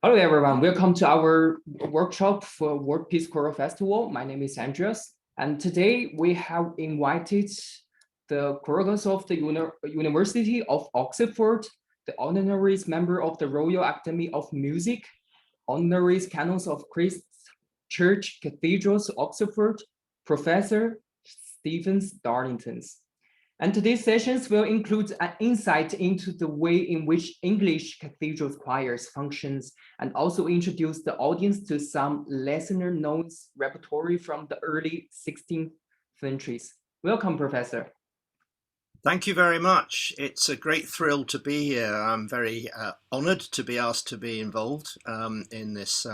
Hello everyone, welcome to our workshop for World Peace Choral Festival. My name is Andreas, and today we have invited the Choragus of the University of Oxford, the honoraries member of the Royal Academy of Music, honoraries canons of Christ Church Cathedrals Oxford, Professor Stephen Darlington. And today's sessions will include an insight into the way in which English cathedral choirs functions, and also introduce the audience to some lesser known repertoire from the early 16th centuries. Welcome, Professor. Thank you very much. It's a great thrill to be here. I'm very honoured to be asked to be involved in this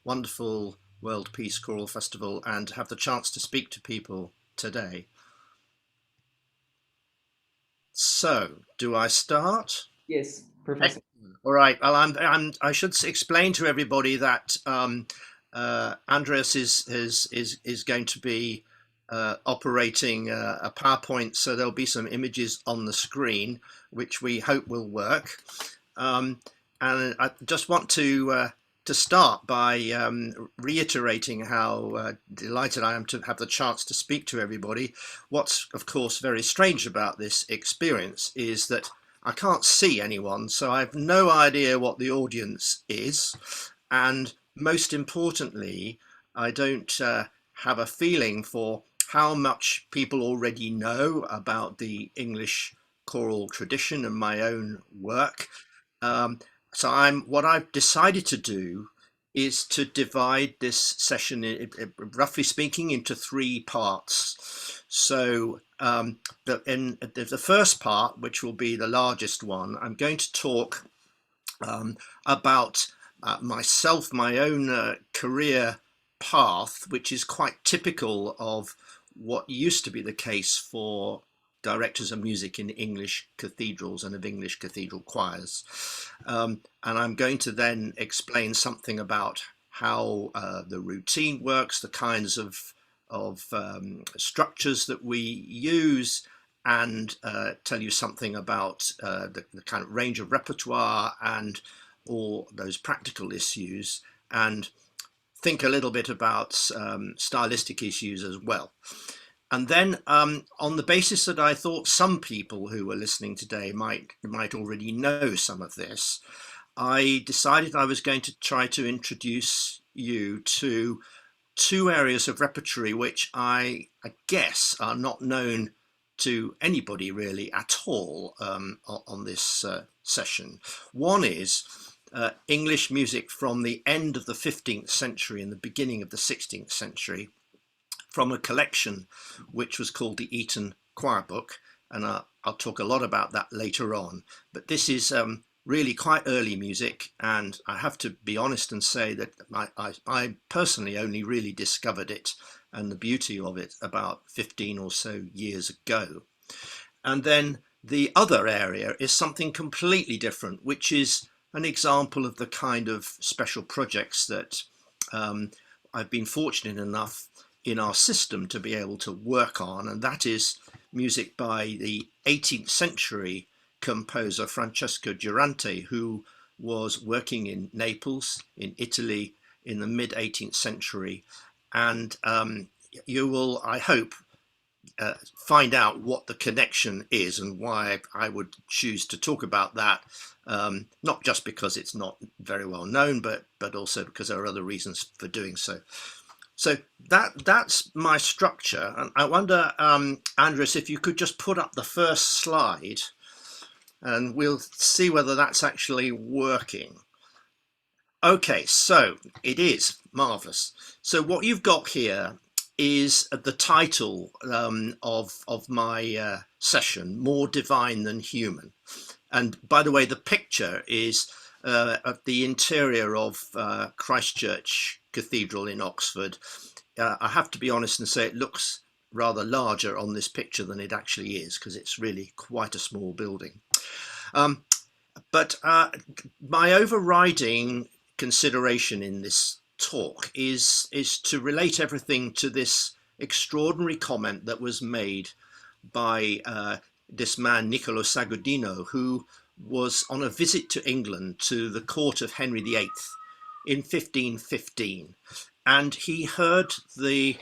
wonderful World Peace Choral Festival and have the chance to speak to people today. So, do I start? Yes, Professor. All right. Well, I should explain to everybody that Andreas is going to be operating a PowerPoint, so there'll be some images on the screen, which we hope will work. And I just want to start by reiterating how delighted I am to have the chance to speak to everybody. What's, of course, very strange about this experience is that I can't see anyone, so I have no idea what the audience is. And most importantly, I don't have a feeling for how much people already know about the English choral tradition and my own work. So what I've decided to do is to divide this session, roughly speaking, into three parts. So in the first part, which will be the largest one, I'm going to talk about myself, my own career path, which is quite typical of what used to be the case for directors of music in English cathedrals and of English cathedral choirs. And I'm going to then explain something about how the routine works, the kinds of structures that we use, and tell you something about the kind of range of repertoire and all those practical issues, and think a little bit about stylistic issues as well. And then on the basis that I thought some people who were listening today might already know some of this, I decided I was going to try to introduce you to two areas of repertory which I guess are not known to anybody really at all on this session. One is English music from the end of the 15th century and the beginning of the 16th century, from a collection which was called the Eton Choir Book, and I'll talk a lot about that later on. But this is really quite early music, and I have to be honest and say that I personally only really discovered it and the beauty of it about 15 or so years ago. And then the other area is something completely different, which is an example of the kind of special projects that I've been fortunate enough in our system to be able to work on, and that is music by the 18th century composer Francesco Durante, who was working in Naples in Italy in the mid 18th century. And you will, I hope, find out what the connection is and why I would choose to talk about that, not just because it's not very well known, but also because there are other reasons for doing so. So that's my structure. And I wonder, Andres, if you could just put up the first slide and we'll see whether that's actually working. Okay, so it is marvelous. So what you've got here is the title of my session, More Divine Than Human. And by the way, the picture is of the interior of Christ Church Cathedral in Oxford. I have to be honest and say it looks rather larger on this picture than it actually is, because it's really quite a small building. But my overriding consideration in this talk is to relate everything to this extraordinary comment that was made by this man Niccolo Sagudino, who was on a visit to England to the court of Henry VIII in 1515, and he heard the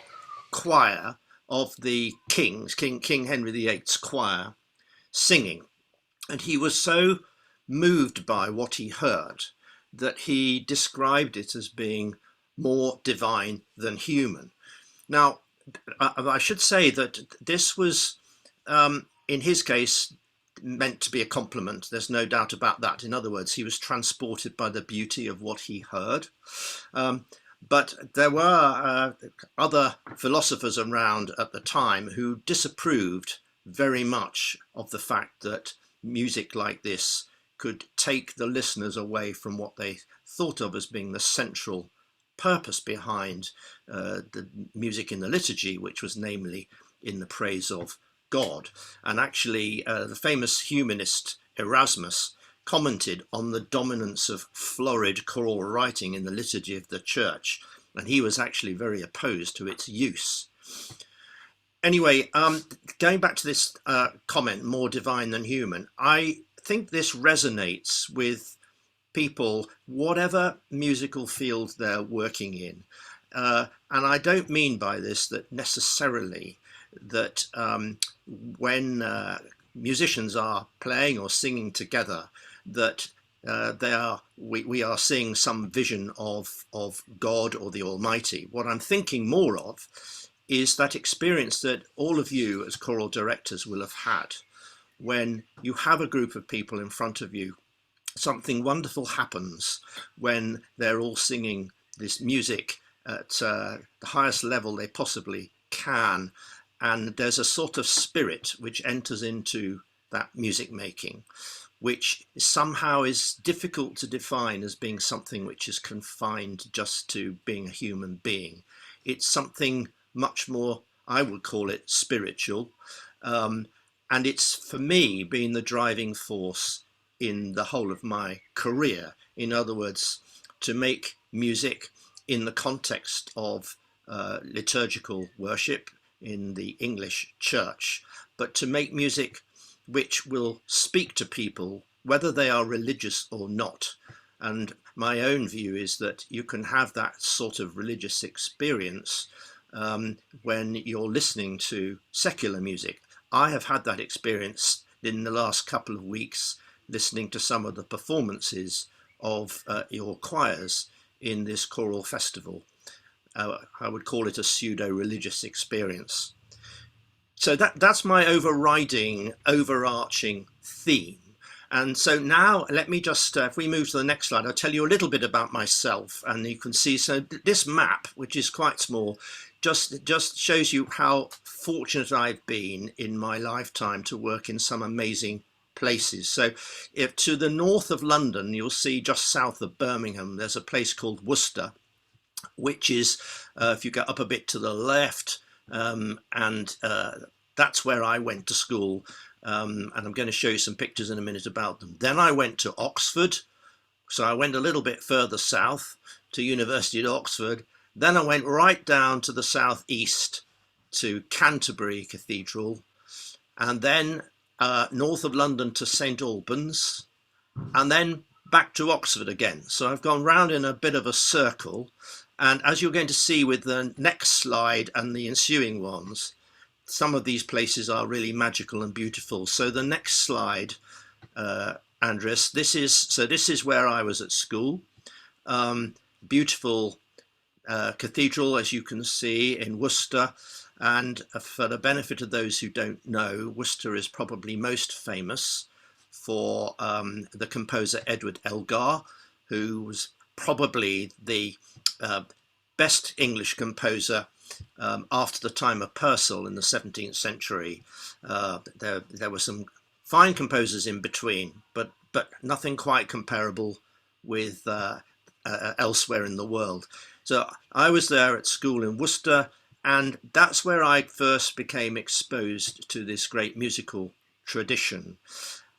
choir of the King Henry VIII's choir singing, and he was so moved by what he heard that he described it as being more divine than human. Now, I should say that this was, in his case, meant to be a compliment. There's no doubt about that. In other words, he was transported by the beauty of what he heard. But there were other philosophers around at the time who disapproved very much of the fact that music like this could take the listeners away from what they thought of as being the central purpose behind the music in the liturgy, which was namely in the praise of God. And actually, the famous humanist Erasmus commented on the dominance of florid choral writing in the liturgy of the church, and he was actually very opposed to its use. Anyway, going back to this comment, more divine than human, I think this resonates with people, whatever musical field they're working in. And I don't mean by this that necessarily that when musicians are playing or singing together, that we are seeing some vision of God or the Almighty. What I'm thinking more of is that experience that all of you as choral directors will have had when you have a group of people in front of you. Something wonderful happens when they're all singing this music at the highest level they possibly can, and there's a sort of spirit which enters into that music making, which somehow is difficult to define as being something which is confined just to being a human being. It's something much more, I would call it, spiritual, and it's, for me, been the driving force in the whole of my career. In other words, to make music in the context of liturgical worship in the English church, but to make music which will speak to people, whether they are religious or not. And my own view is that you can have that sort of religious experience when you're listening to secular music. I have had that experience in the last couple of weeks listening to some of the performances of your choirs in this choral festival. I would call it a pseudo-religious experience. So that's my overarching theme. And so now let me just, if we move to the next slide, I'll tell you a little bit about myself. And you can see, so this map, which is quite small, just shows you how fortunate I've been in my lifetime to work in some amazing places. So if to the north of London, you'll see just south of Birmingham, there's a place called Worcester, which is, if you go up a bit to the left, that's where I went to school. And I'm going to show you some pictures in a minute about them. Then I went to Oxford. So I went a little bit further south to University of Oxford. Then I went right down to the southeast to Canterbury Cathedral, and then north of London to St Albans, and then back to Oxford again. So I've gone round in a bit of a circle. And as you're going to see with the next slide and the ensuing ones, some of these places are really magical and beautiful. So the next slide, Andres, this is where I was at school. Beautiful cathedral, as you can see, in Worcester. And for the benefit of those who don't know, Worcester is probably most famous for the composer Edward Elgar, who was probably the best English composer after the time of Purcell in the 17th century. There were some fine composers in between, but nothing quite comparable with elsewhere in the world. So I was there at school in Worcester, and that's where I first became exposed to this great musical tradition.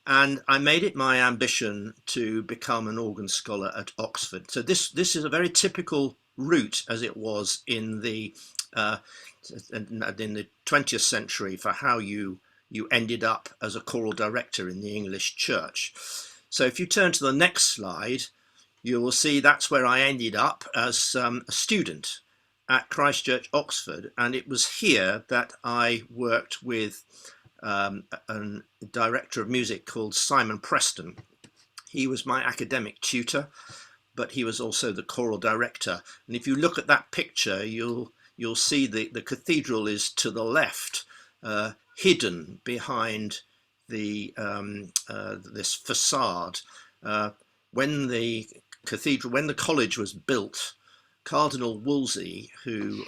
And I made it my ambition to become an organ scholar at Oxford. So this is a very typical route, as it was in the 20th century, for how you ended up as a choral director in the English church. So if you turn to the next slide, you will see that's where I ended up as a student at Christ Church, Oxford. And it was here that I worked with a director of music called Simon Preston. He was my academic tutor, but he was also the choral director. And if you look at that picture, you'll see the cathedral is to the left, hidden behind the this facade. When the college was built, Cardinal Wolsey, who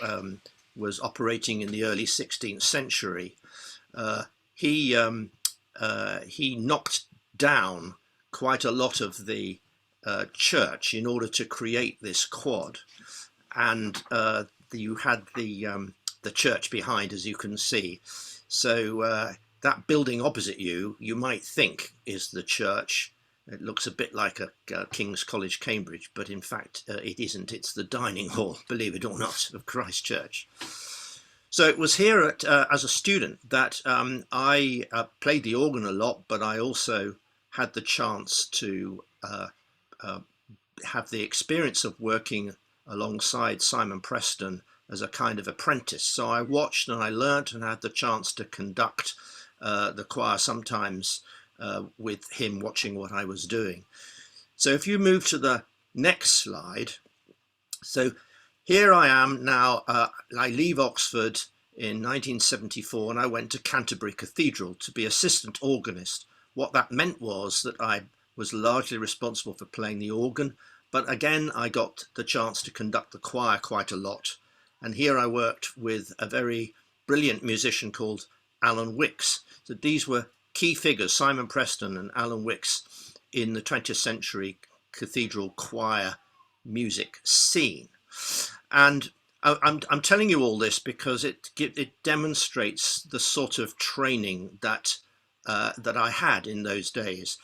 was operating in the early 16th century, he knocked down quite a lot of the church in order to create this quad, and you had the church behind, as you can see. So that building opposite you might think is the church. It looks a bit like a King's College, Cambridge, but in fact it isn't. It's the dining hall, believe it or not, of Christ Church. So it was here as a student that I played the organ a lot, but I also had the chance to have the experience of working alongside Simon Preston as a kind of apprentice. So I watched and I learnt and had the chance to conduct the choir sometimes with him watching what I was doing. So if you move to the next slide. So here I am now. I leave Oxford in 1974 and I went to Canterbury Cathedral to be assistant organist. What that meant was that I was largely responsible for playing the organ, but again I got the chance to conduct the choir quite a lot. And here I worked with a very brilliant musician called Alan Wicks. So these were key figures, Simon Preston and Alan Wicks, in the 20th century cathedral choir music scene. And I'm telling you all this because it demonstrates the sort of training that I had in those days.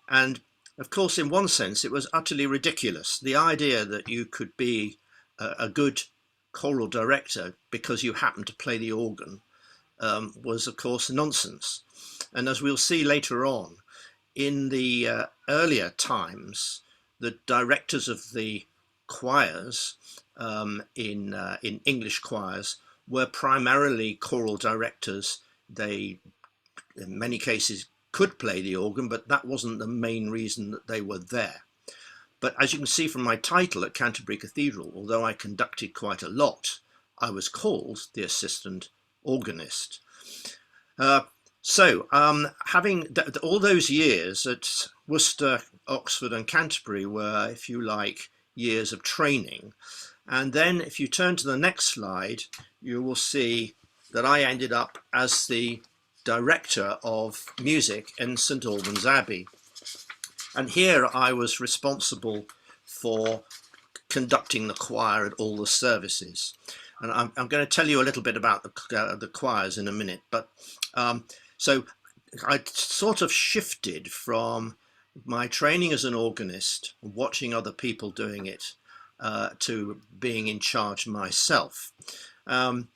And of course, in one sense, it was utterly ridiculous. The idea that you could be a good choral director because you happened to play the organ was, of course, nonsense. And as we'll see later on, in the earlier times, the directors of the choirs in English choirs were primarily choral directors. They, in many cases, could play the organ, but that wasn't the main reason that they were there. But as you can see from my title at Canterbury Cathedral, although I conducted quite a lot, I was called the assistant organist. Having all those years at Worcester, Oxford and Canterbury were, if you like, years of training. And then if you turn to the next slide, you will see that I ended up as the director of music in St Albans Abbey. And here I was responsible for conducting the choir at all the services. And I'm going to tell you a little bit about the choirs in a minute. But so I sort of shifted from my training as an organist, watching other people doing it, to being in charge myself. Of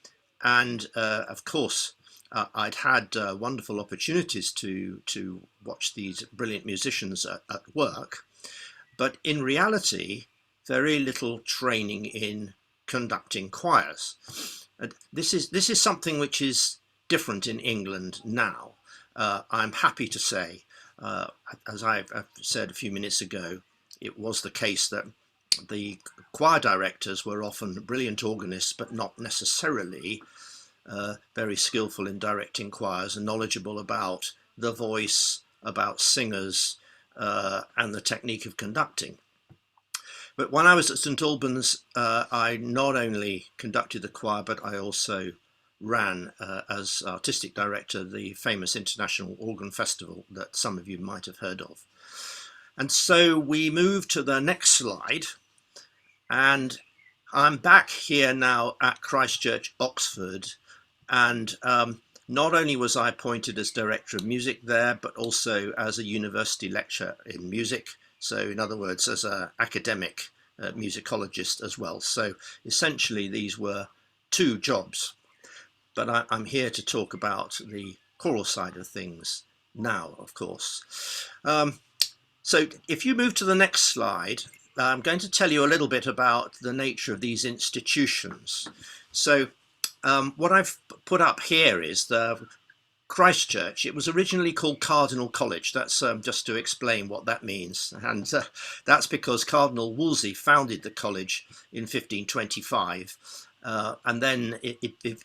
course, I'd had wonderful opportunities to watch these brilliant musicians at work, but in reality, very little training in conducting choirs. This is something which is different in England now. I'm happy to say, as I've said a few minutes ago, it was the case that the choir directors were often brilliant organists, but not necessarily very skillful in directing choirs and knowledgeable about the voice, about singers, and the technique of conducting. But when I was at St Albans, I not only conducted the choir, but I also ran as artistic director the famous International Organ Festival that some of you might have heard of. And so we move to the next slide, and I'm back here now at Christ Church, Oxford, and not only was I appointed as director of music there, but also as a university lecturer in music. So in other words, as an academic musicologist as well. So essentially these were two jobs. But I'm here to talk about the choral side of things now, of course. So if you move to the next slide, I'm going to tell you a little bit about the nature of these institutions. So what I've put up here is the Christchurch. It was originally called Cardinal College. That's just to explain what that means. And that's because Cardinal Wolsey founded the college in 1525. And then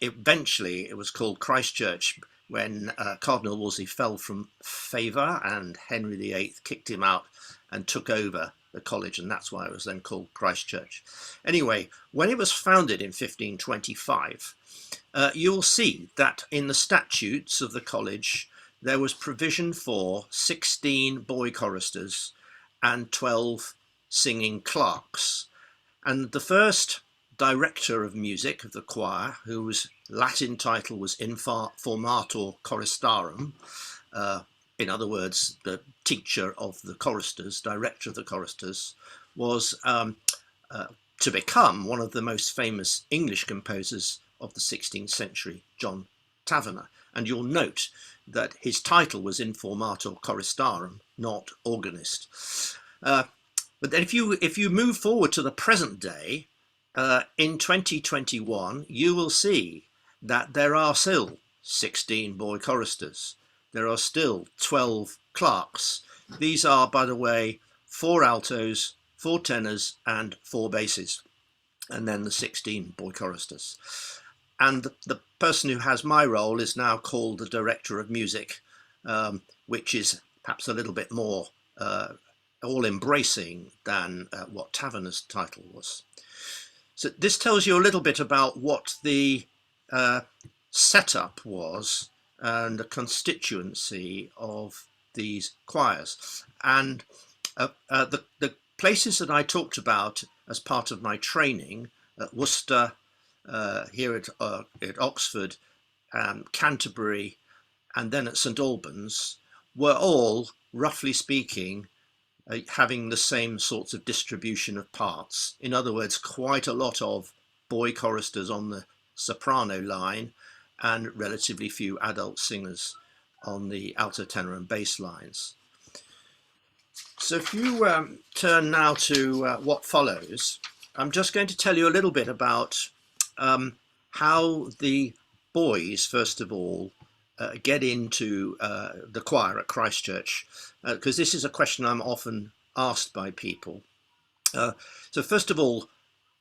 eventually it was called Christchurch when Cardinal Wolsey fell from favour and Henry VIII kicked him out and took over the college, and that's why it was then called Christchurch. Anyway, when it was founded in 1525, you'll see that in the statutes of the college there was provision for 16 boy choristers and 12 singing clerks. And the first director of music of the choir, whose Latin title was Informator Choristarum, in other words, the teacher of the choristers, director of the choristers, was to become one of the most famous English composers of the 16th century, John Taverner. And you'll note that his title was Informator Choristarum, not organist. But then if you move forward to the present day, in 2021, you will see that there are still 16 boy choristers. There are still 12 clerks. These are, by the way, 4 altos, 4 tenors and 4 basses, and then the 16 boy choristers. And the person who has my role is now called the Director of Music, which is perhaps a little bit more all-embracing than what Taverner's title was. So this tells you a little bit about what the setup was and the constituency of these choirs. And the places that I talked about as part of my training at Worcester, here at Oxford, Canterbury, and then at St Albans, were all, roughly speaking, having the same sorts of distribution of parts. In other words, quite a lot of boy choristers on the soprano line and relatively few adult singers on the alto, tenor and bass lines. So if you turn now to what follows, I'm just going to tell you a little bit about how the boys, first of all, get into the choir at Christchurch, because this is a question I'm often asked by people. So first of all,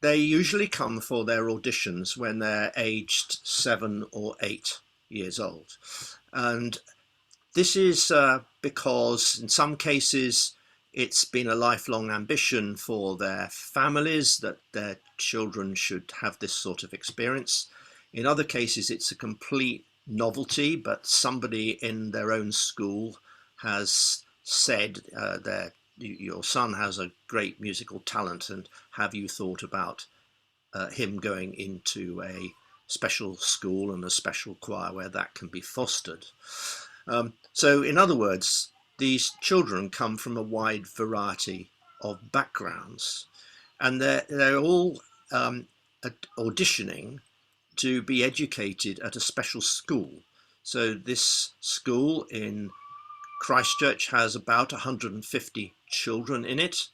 they usually come for their auditions when they're aged 7 or 8 years old. And this is because in some cases it's been a lifelong ambition for their families that their children should have this sort of experience. In other cases it's a complete novelty, but somebody in their own school has said that your son has a great musical talent, and have you thought about him going into a special school and a special choir where that can be fostered. So in other words, these children come from a wide variety of backgrounds, and they're all auditioning to be educated at a special school. So this school in Christchurch has about 150 children in it,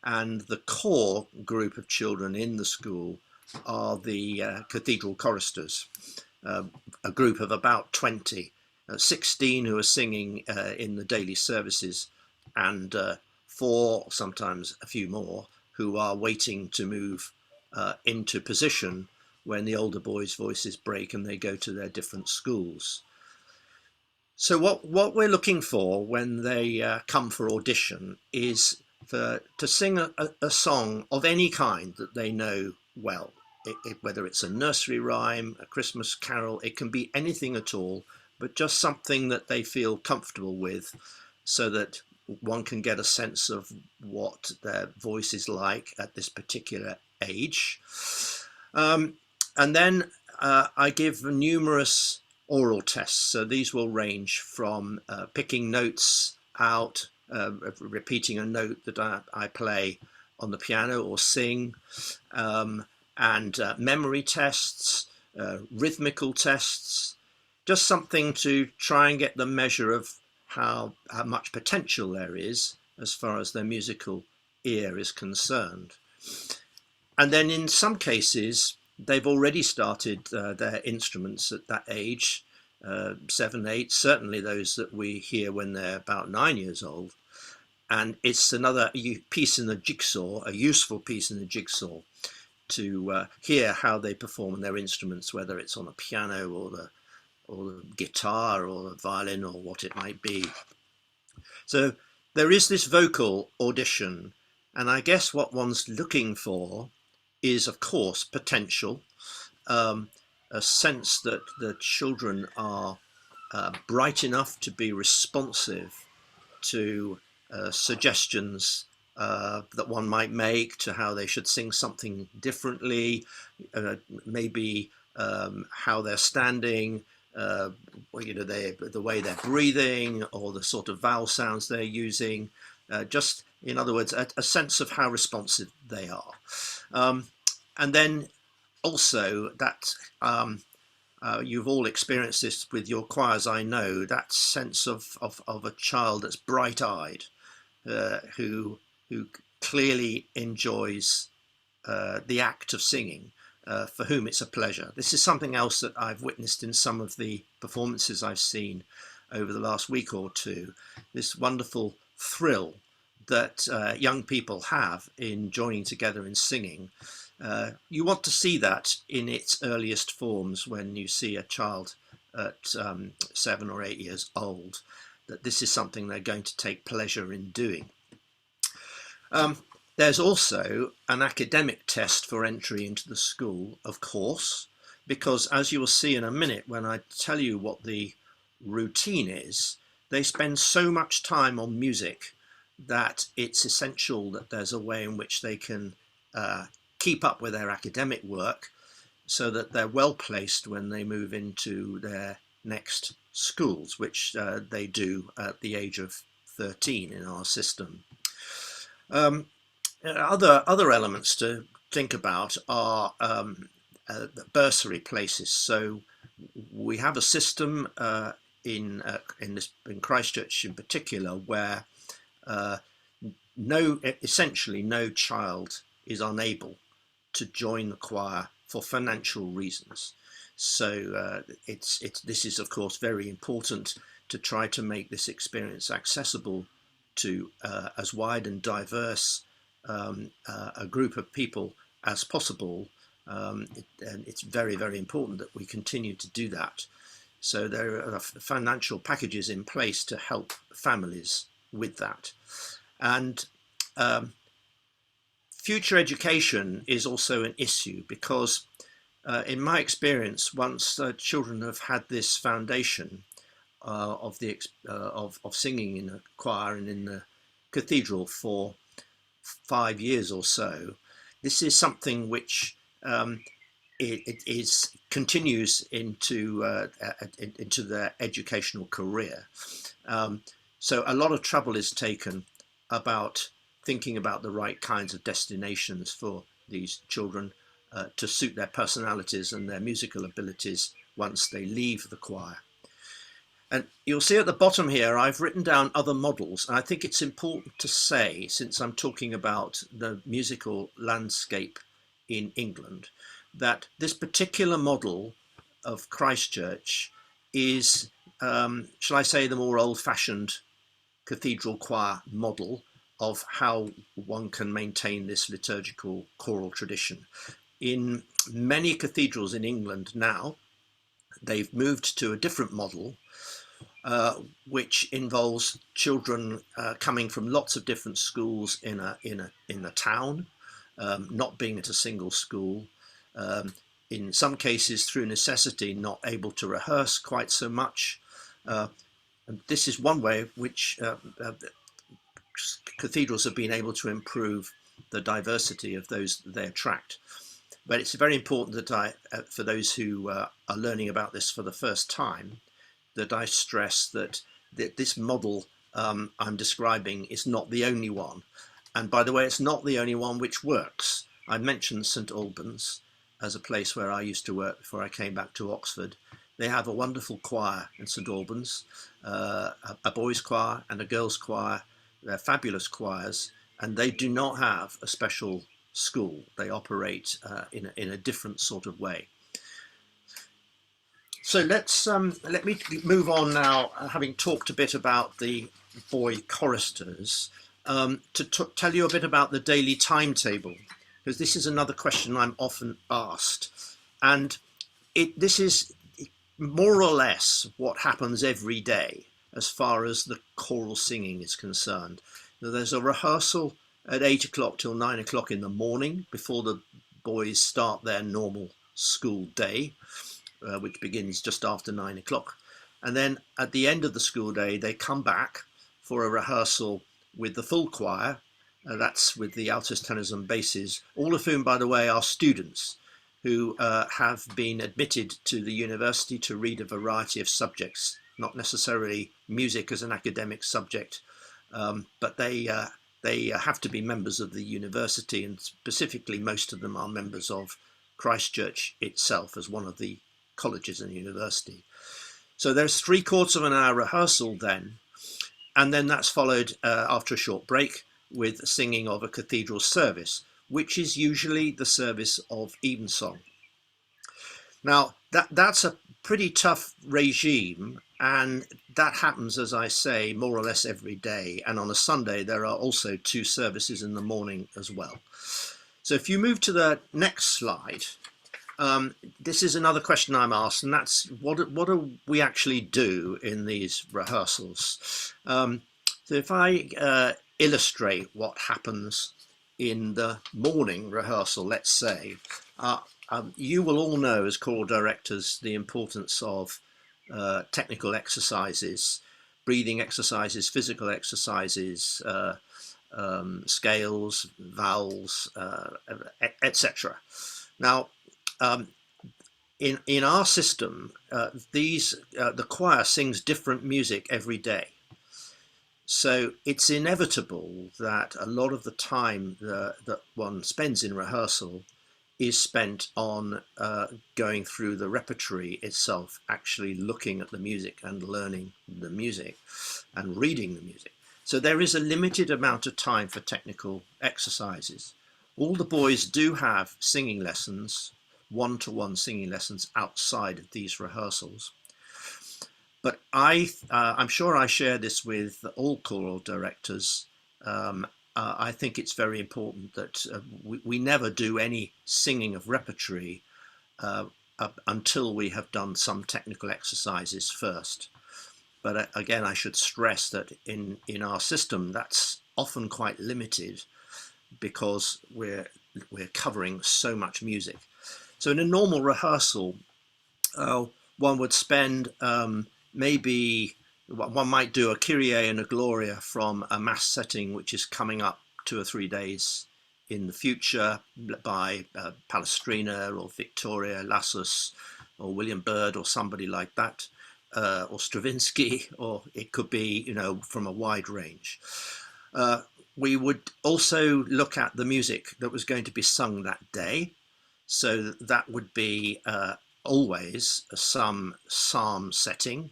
and the core group of children in the school are the cathedral choristers, a group of about 20, 16 who are singing in the daily services, and 4, sometimes a few more, who are waiting to move into position when the older boys' voices break and they go to their different schools. So what we're looking for when they come for audition is to sing a song of any kind that they know well. Whether it's a nursery rhyme, a Christmas carol, it can be anything at all, but just something that they feel comfortable with, so that one can get a sense of what their voice is like at this particular age. And then I give numerous oral tests. So these will range from picking notes out, repeating a note that I play on the piano or sing, and memory tests, rhythmical tests, just something to try and get the measure of how much potential there is as far as their musical ear is concerned. And then in some cases, they've already started their instruments at that age, 7, 8, certainly those that we hear when they're about 9 years old. And it's another piece in the jigsaw, a useful piece in the jigsaw, to hear how they perform their instruments, whether it's on a piano or the guitar or the violin or what it might be. So there is this vocal audition, and I guess what one's looking for is, of course, potential, a sense that the children are bright enough to be responsive to suggestions that one might make to how they should sing something differently, maybe how they're standing, the way they're breathing, or the sort of vowel sounds they're using. Just, in other words, a sense of how responsive they are. And then also that you've all experienced this with your choirs, I know, that sense of a child that's bright-eyed, who clearly enjoys the act of singing, for whom it's a pleasure. This is something else that I've witnessed in some of the performances I've seen over the last week or two, this wonderful thrill that young people have in joining together in singing. You want to see that in its earliest forms when you see a child at 7 or 8 years old, that this is something they're going to take pleasure in doing. There's also an academic test for entry into the school, of course, because as you will see in a minute when I tell you what the routine is, they spend so much time on music that it's essential that there's a way in which they can keep up with their academic work so that they're well placed when they move into their next schools, which they do at the age of 13 in our system. Other elements to think about are bursary places. So we have a system in Christchurch in particular where essentially no child is unable to join the choir for financial reasons. So this is of course very important to try to make this experience accessible to as wide and diverse a group of people as possible. And it's very, very important that we continue to do that. So there are financial packages in place to help families with that. And future education is also an issue because in my experience, once children have had this foundation of singing in a choir and in the cathedral for 5 years or so, this is something which it continues into their educational career. So a lot of trouble is taken about thinking about the right kinds of destinations for these children to suit their personalities and their musical abilities once they leave the choir. And you'll see at the bottom here, I've written down other models. And I think it's important to say, since I'm talking about the musical landscape in England, that this particular model of Christchurch is, shall I say, the more old-fashioned cathedral choir model of how one can maintain this liturgical choral tradition. In many cathedrals in England now, they've moved to a different model, which involves children coming from lots of different schools in a town, not being at a single school. In some cases, through necessity, not able to rehearse quite so much. And this is one way which cathedrals have been able to improve the diversity of those they attract. But it's very important that for those who are learning about this for the first time, that I stress that this model I'm describing is not the only one. And by the way, it's not the only one which works. I mentioned St Albans as a place where I used to work before I came back to Oxford. They have a wonderful choir in St Albans, a boys' choir and a girls' choir. They're fabulous choirs, and they do not have a special school. They operate in a different sort of way. So let me move on now, having talked a bit about the boy choristers, to tell you a bit about the daily timetable, because this is another question I'm often asked, and this is more or less what happens every day as far as the choral singing is concerned. There's a rehearsal at 8 o'clock till 9 o'clock in the morning before the boys start their normal school day, which begins just after 9 o'clock. And then at the end of the school day, they come back for a rehearsal with the full choir. That's with the altos, tenors and basses, all of whom, by the way, are students who have been admitted to the university to read a variety of subjects, not necessarily music as an academic subject, but they have to be members of the university, and specifically most of them are members of Christ Church itself as one of the colleges and university. So there's 3/4 of an hour rehearsal then, and then that's followed after a short break with singing of a cathedral service, which is usually the service of evensong. Now that's a pretty tough regime, and that happens, as I say, more or less every day, and on a Sunday there are also 2 services in the morning as well. So if you move to the next slide, this is another question I'm asked, and that's what do we actually do in these rehearsals? So if I illustrate what happens in the morning rehearsal, let's say, you will all know as choral directors the importance of technical exercises, breathing exercises, physical exercises, scales, vowels, etc. Now, in our system, the choir sings different music every day. So it's inevitable that a lot of the time that one spends in rehearsal is spent on going through the repertory itself, actually looking at the music and learning the music and reading the music. So there is a limited amount of time for technical exercises. All the boys do have singing lessons, one-to-one singing lessons outside of these rehearsals. But I'm sure I share this with all choral directors. I think it's very important that we never do any singing of repertory until we have done some technical exercises first. But again, I should stress that in our system, that's often quite limited because we're covering so much music. So in a normal rehearsal, one would spend maybe one might do a Kyrie and a Gloria from a mass setting which is coming up 2 or 3 days in the future by Palestrina or Victoria Lassus or William Byrd or somebody like that, or Stravinsky, or it could be, you know, from a wide range. We would also look at the music that was going to be sung that day. So that would be always some psalm setting,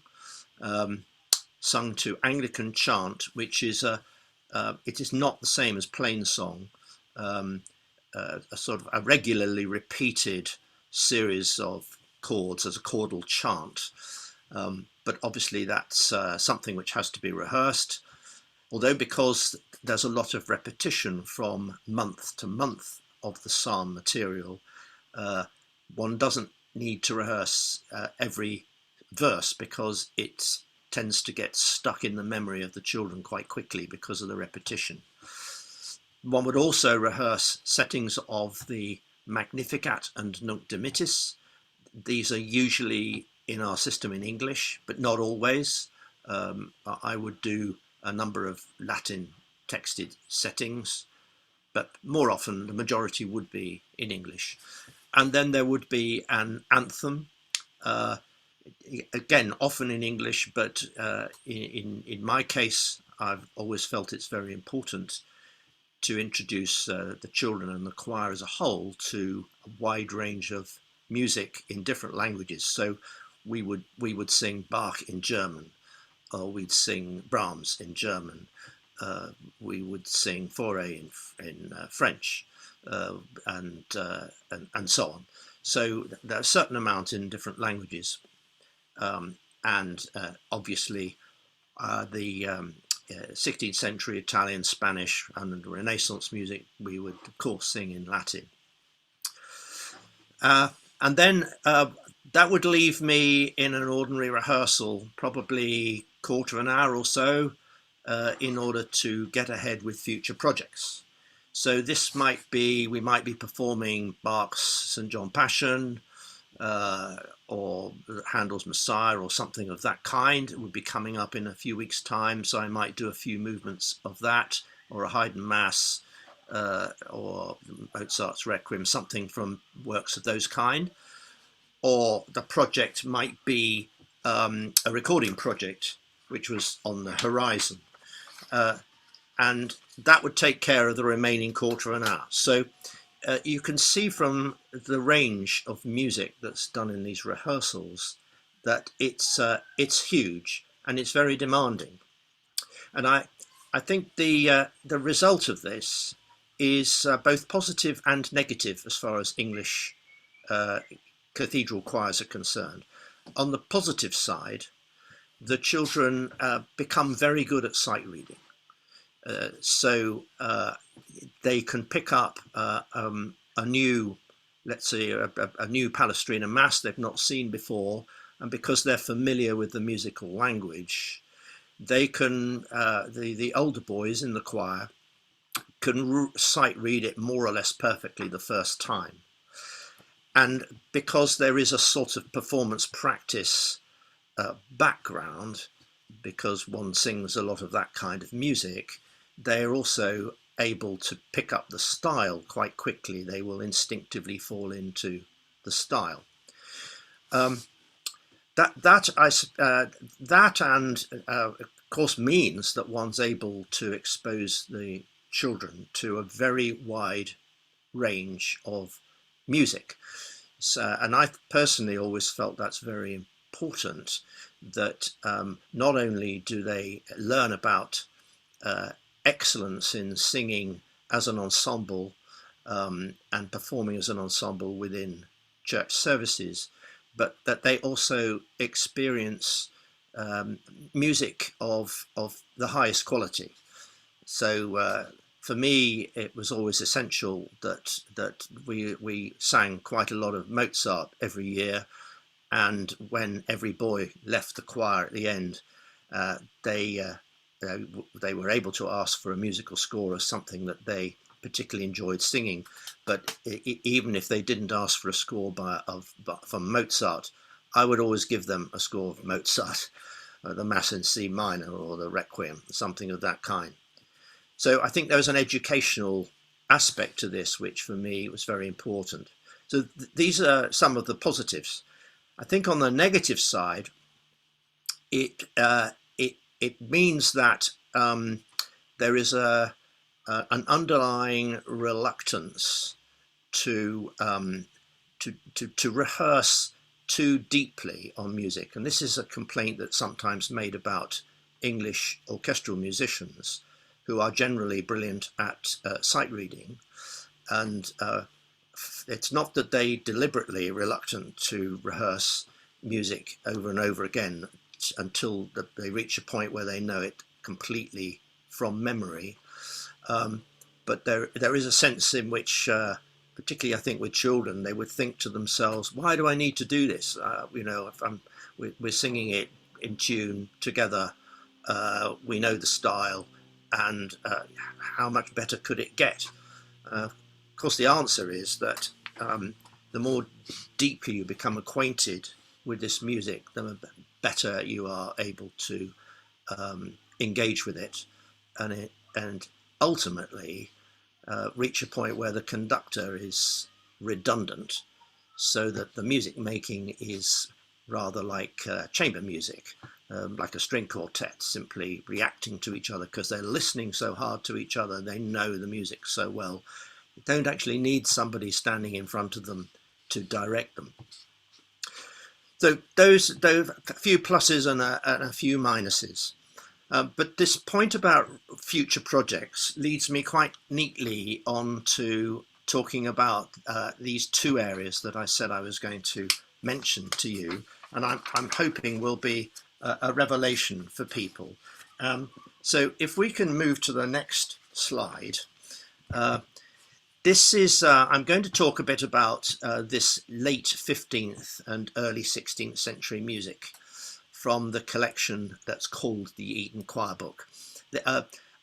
sung to Anglican chant, which is it is not the same as plain song, a sort of a regularly repeated series of chords as a chordal chant. But obviously that's something which has to be rehearsed, although because there's a lot of repetition from month to month of the psalm material, one doesn't need to rehearse every verse because it tends to get stuck in the memory of the children quite quickly because of the repetition. One would also rehearse settings of the Magnificat and Nunc Dimittis. These are usually in our system in English, but not always. I would do a number of Latin texted settings, but more often the majority would be in English. And then there would be an anthem, again, often in English, but in my case, I've always felt it's very important to introduce the children and the choir as a whole to a wide range of music in different languages. So we would sing Bach in German, or we'd sing Brahms in German, we would sing foray in French, and so on. So there are a certain amount in different languages, and obviously the 16th century Italian, Spanish, and Renaissance music we would of course sing in Latin. And then that would leave me in an ordinary rehearsal, probably quarter of an hour or so, in order to get ahead with future projects. So this might be, we might be performing Bach's St. John Passion, or Handel's Messiah, or something of that kind. It would be coming up in a few weeks' time, so I might do a few movements of that, or a Haydn Mass, or Mozart's Requiem, something from works of those kind. Or the project might be a recording project, which was on the horizon. And that would take care of the remaining quarter of an hour. So you can see from the range of music that's done in these rehearsals that it's huge and it's very demanding. And I think the result of this is both positive and negative as far as English cathedral choirs are concerned. On the positive side, the children become very good at sight reading. So they can pick up a new, let's say, a new Palestrina Mass they've not seen before, and because they're familiar with the musical language, they can, the older boys in the choir can sight read it more or less perfectly the first time. And because there is a sort of performance practice background, because one sings a lot of that kind of music, they're also able to pick up the style quite quickly. They will instinctively fall into the style. That of course means that one's able to expose the children to a very wide range of music. So, and I personally always felt that's very important, that not only do they learn about excellence in singing as an ensemble and performing as an ensemble within church services, but that they also experience music of the highest quality. So for me, it was always essential that we sang quite a lot of Mozart every year, and when every boy left the choir at the end, they were able to ask for a musical score as something that they particularly enjoyed singing. But even if they didn't ask for a score from Mozart, I would always give them a score of Mozart, the Mass in C minor or the Requiem, something of that kind. So I think there was an educational aspect to this, which for me was very important. So these are some of the positives. I think on the negative side, it means that there is an underlying reluctance to rehearse too deeply on music, and this is a complaint that's sometimes made about English orchestral musicians, who are generally brilliant at sight reading, and it's not that they deliberately are reluctant to rehearse music over and over again until they reach a point where they know it completely from memory. But there is a sense in which, particularly I think with children, they would think to themselves, why do I need to do this? If we're singing it in tune together, we know the style, and how much better could it get? Of course, the answer is that the more deeply you become acquainted with this music, the better you are able to engage with it, and ultimately reach a point where the conductor is redundant, so that the music making is rather like chamber music, like a string quartet, simply reacting to each other because they're listening so hard to each other. They know the music so well. They don't actually need somebody standing in front of them to direct them. So those a few pluses and a few minuses. But this point about future projects leads me quite neatly on to talking about these two areas that I said I was going to mention to you, and I'm hoping will be a revelation for people. So if we can move to the next slide. This is, I'm going to talk a bit about this late 15th and early 16th century music from the collection that's called the Eton Choir Book.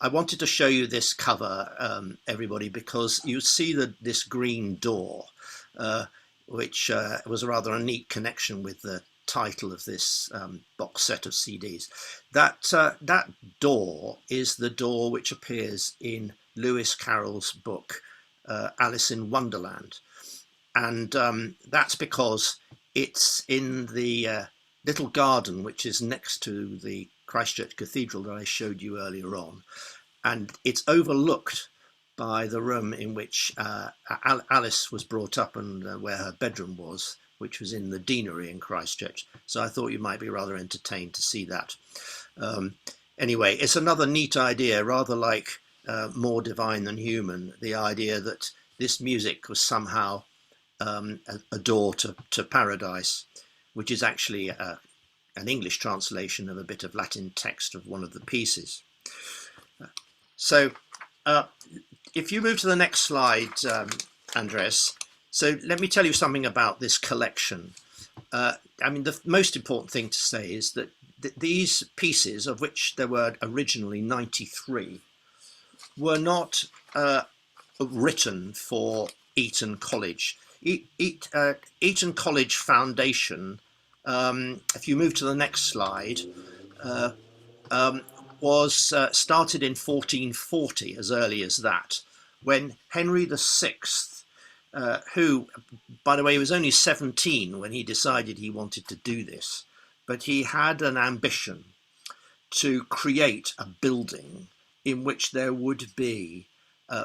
I wanted to show you this cover, everybody, because you see this green door, which was rather a neat connection with the title of this box set of CDs. That door is the door which appears in Lewis Carroll's book, Alice in Wonderland. And that's because it's in the little garden which is next to the Christchurch Cathedral that I showed you earlier on, and it's overlooked by the room in which Alice was brought up and where her bedroom was, which was in the deanery in Christchurch. So I thought you might be rather entertained to see that. Anyway, it's another neat idea, rather like More Divine Than Human, the idea that this music was somehow a door to paradise, which is actually an English translation of a bit of Latin text of one of the pieces. So if you move to the next slide, Andres, so let me tell you something about this collection. I mean, the most important thing to say is that these pieces, of which there were originally 93, were not written for Eton College. Eton College Foundation, if you move to the next slide, was started in 1440, as early as that, when Henry VI, who, by the way, was only 17 when he decided he wanted to do this, but he had an ambition to create a building in which there would be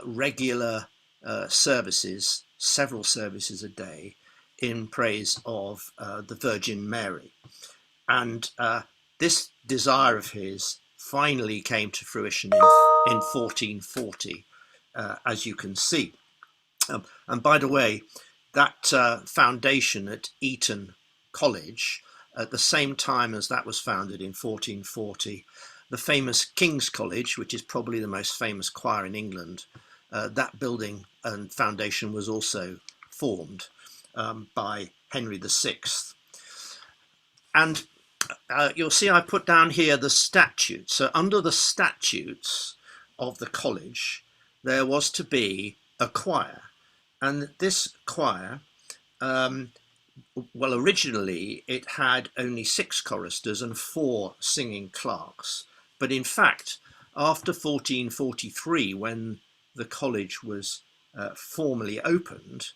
regular services, several services a day, in praise of the Virgin Mary. And this desire of his finally came to fruition in 1440, as you can see. And by the way, that foundation at Eton College, at the same time as that was founded in 1440, the famous King's College, which is probably the most famous choir in England, that building and foundation was also formed by Henry VI. And you'll see I put down here the statutes. So under the statutes of the college, there was to be a choir. And this choir, well, originally it had only 6 choristers and 4 singing clerks. But in fact, after 1443, when the college was formally opened,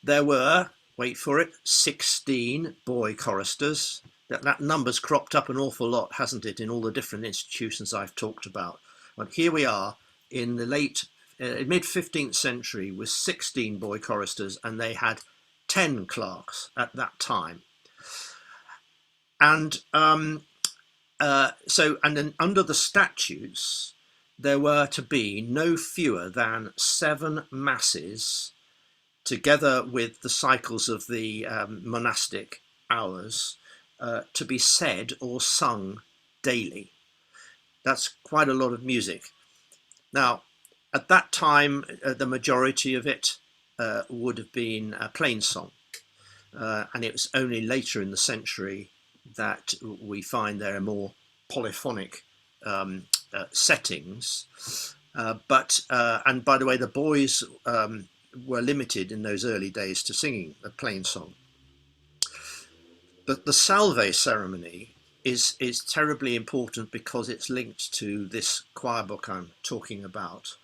there were, wait for it, 16 boy choristers. That number's cropped up an awful lot, hasn't it, in all the different institutions I've talked about. But here we are in the mid-15th century with 16 boy choristers, and they had 10 clerks at that time. And and then under the statutes, there were to be no fewer than 7 masses, together with the cycles of the monastic hours, to be said or sung daily. That's quite a lot of music. Now, at that time, the majority of it would have been a plain song. And it was only later in the century that we find there are more polyphonic settings. And by the way, the boys were limited in those early days to singing a plain song. But the Salve ceremony is terribly important because it's linked to this choir book I'm talking about.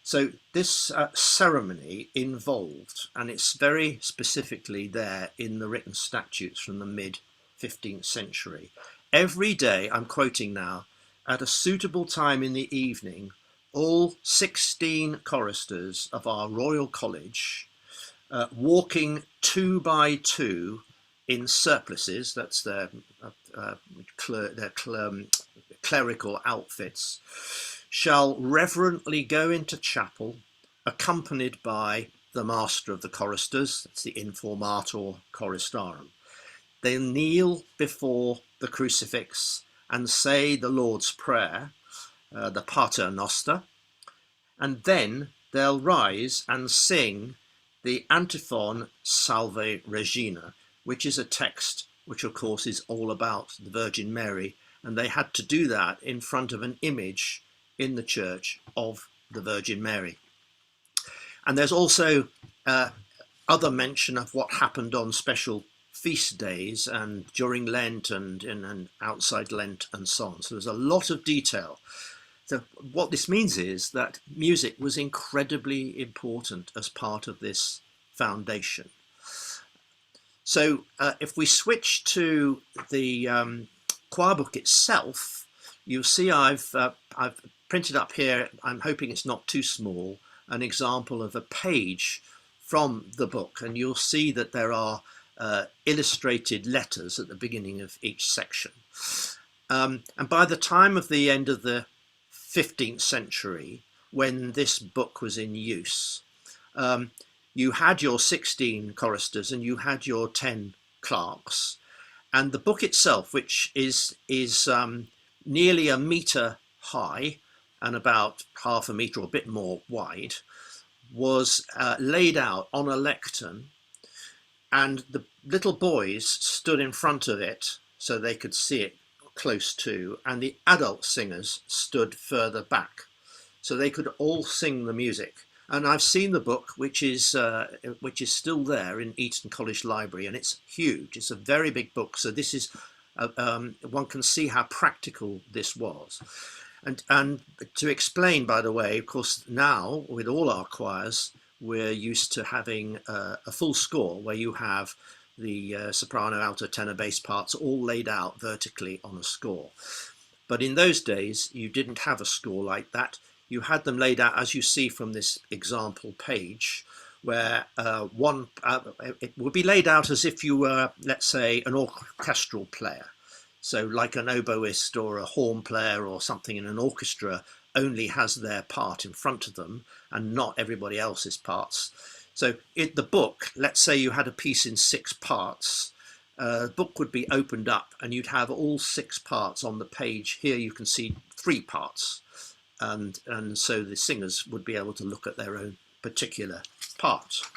So this ceremony involved, and it's very specifically there in the written statutes from the mid-15th century, every day, I'm quoting now, at a suitable time in the evening, all 16 choristers of our Royal College, walking 2 by 2 in surplices, that's their clerical outfits, shall reverently go into chapel, accompanied by the master of the choristers, that's the informator choristarum. They kneel before the crucifix and say the Lord's Prayer, the Pater Noster, and then they'll rise and sing the antiphon Salve Regina, which is a text which of course is all about the Virgin Mary, and they had to do that in front of an image in the church of the Virgin Mary. And there's also other mention of what happened on special feast days and during Lent and outside Lent and so on. So there's a lot of detail. So what this means is that music was incredibly important as part of this foundation. So if we switch to the choir book itself, you'll see I've printed up here, I'm hoping it's not too small, an example of a page from the book, and you'll see that there are illustrated letters at the beginning of each section. And by the time of the end of the 15th century, when this book was in use, you had your 16 choristers and you had your 10 clerks, and the book itself, which is nearly a metre high and about half a metre or a bit more wide, was laid out on a lectern, and the little boys stood in front of it so they could see it close to, and the adult singers stood further back so they could all sing the music. And I've seen the book, which is still there in Eton College Library, and it's huge. It's a very big book. So this is one can see how practical this was. And to explain, by the way, of course, now with all our choirs, we're used to having a full score where you have the soprano, alto, tenor, bass parts all laid out vertically on a score. But in those days, you didn't have a score like that. You had them laid out, as you see from this example page, where it would be laid out as if you were, let's say, an orchestral player. So like an oboist or a horn player or something in an orchestra only has their part in front of them and not everybody else's parts. So in the book, let's say you had a piece in 6 parts, the book would be opened up and you'd have all 6 parts on the page. Here you can see 3 parts. And so the singers would be able to look at their own particular parts.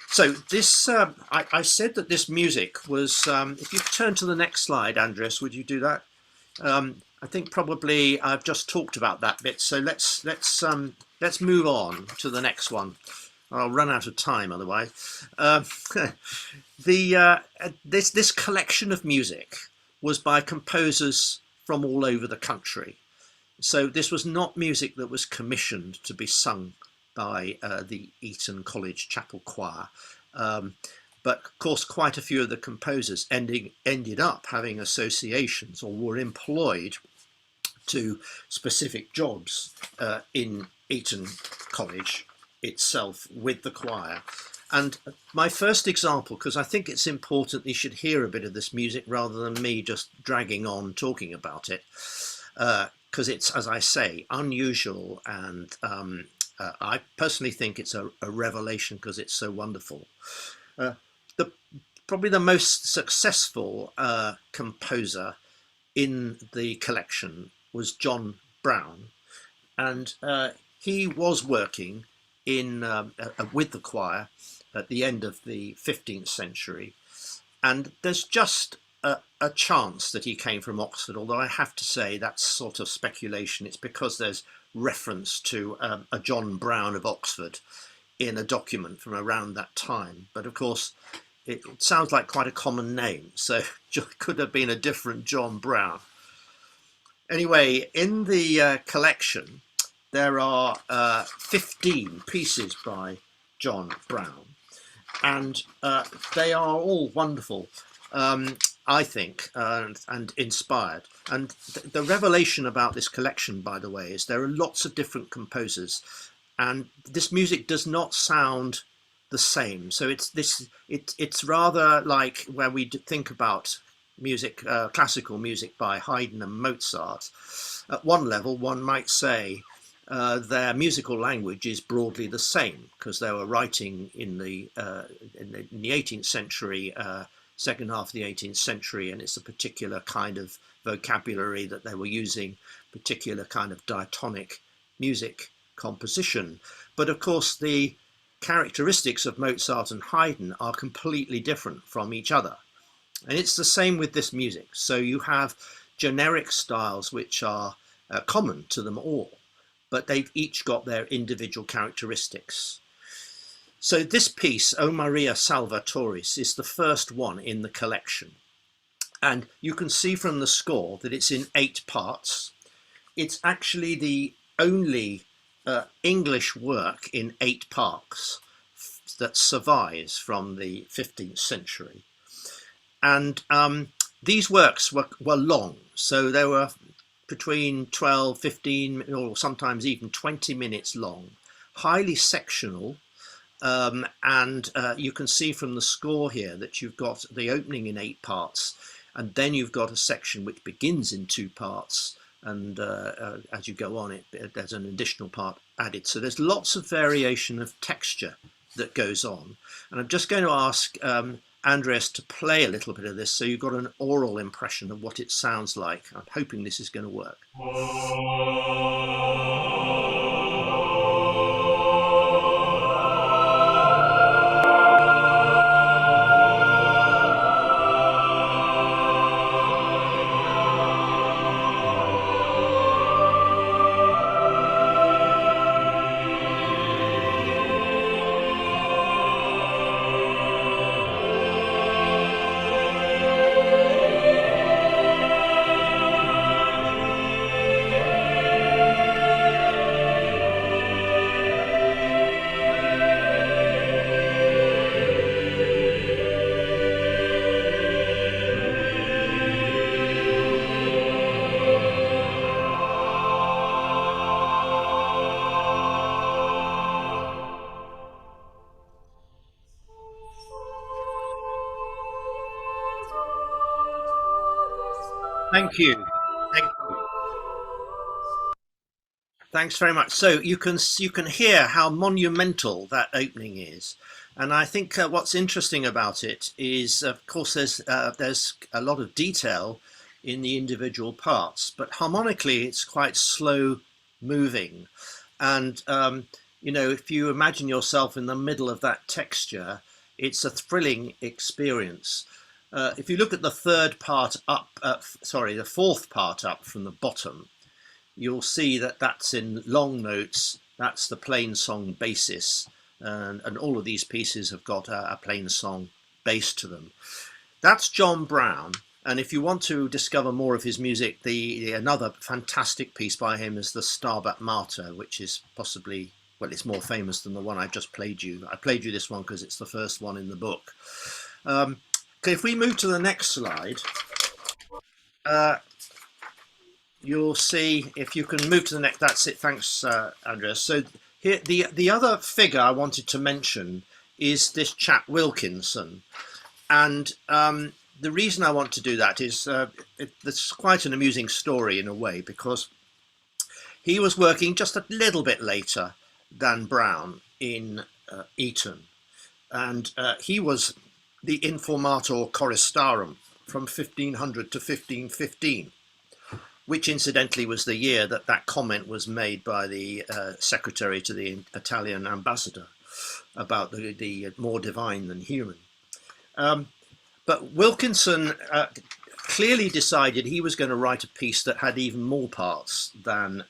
So this, I said that this music was, if you turn to the next slide, Andres, would you do that? I think probably I've just talked about that bit. So let's move on to the next one. I'll run out of time otherwise. This collection of music was by composers from all over the country. So this was not music that was commissioned to be sung by the Eton College Chapel Choir. But of course, quite a few of the composers ended up having associations or were employed to specific jobs in Eton College itself with the choir. And my first example, because I think it's important you should hear a bit of this music rather than me just dragging on talking about it, because it's, as I say, unusual, and I personally think it's a revelation because it's so wonderful. Probably the most successful composer in the collection was John Brown, and he was working in with the choir at the end of the 15th century, and there's just a chance that he came from Oxford, although I have to say that's sort of speculation. It's because there's reference to a John Brown of Oxford in a document from around that time, but of course it sounds like quite a common name, so it could have been a different John Brown. Anyway, in the collection there are 15 pieces by John Brown, and they are all wonderful, I think, and inspired. And the revelation about this collection, by the way, is there are lots of different composers, and this music does not sound the same. So it's rather like where we think about music, classical music by Haydn and Mozart, at one level, one might say their musical language is broadly the same, because they were writing in the 18th century, second half of the 18th century, and it's a particular kind of vocabulary that they were using, particular kind of diatonic music composition. But of course, the characteristics of Mozart and Haydn are completely different from each other. And it's the same with this music. So you have generic styles which are common to them all, but they've each got their individual characteristics. So this piece, O Maria Salvatoris, is the first one in the collection. And you can see from the score that it's in 8 parts. It's actually the only English work in 8 parts that survives from the 15th century. And these works were long, so they were between 12, 15, or sometimes even 20 minutes long, highly sectional. And you can see from the score here that you've got the opening in 8 parts, and then you've got a section which begins in 2 parts, and as you go on, there's an additional part added. So there's lots of variation of texture that goes on. And I'm just going to ask Andreas to play a little bit of this, so you've got an oral impression of what it sounds like. I'm hoping this is going to work. Thank you. Thank you. Thanks very much. So you can hear how monumental that opening is, and I think what's interesting about it is, of course, there's a lot of detail in the individual parts, but harmonically it's quite slow moving, and you know, if you imagine yourself in the middle of that texture, it's a thrilling experience. If you look at the third part up, the fourth part up from the bottom, you'll see that that's in long notes. That's the plain song basis, and all of these pieces have got a plain song bass to them. That's John Brown, and if you want to discover more of his music, another fantastic piece by him is the Stabat Mater, which is possibly, well, it's more famous than the one I just played you. I played you this one because it's the first one in the book. Okay, if we move to the next slide, you'll see, if you can move to the next, that's it, thanks Andreas. So here, the other figure I wanted to mention is this chap Wilkinson, and the reason I want to do that is it's quite an amusing story in a way, because he was working just a little bit later than Brown in Eton, and he was the Informator Choristarum from 1500 to 1515, which incidentally was the year that that comment was made by the secretary to the Italian ambassador about the more divine than human. But Wilkinson clearly decided he was going to write a piece that had even more parts than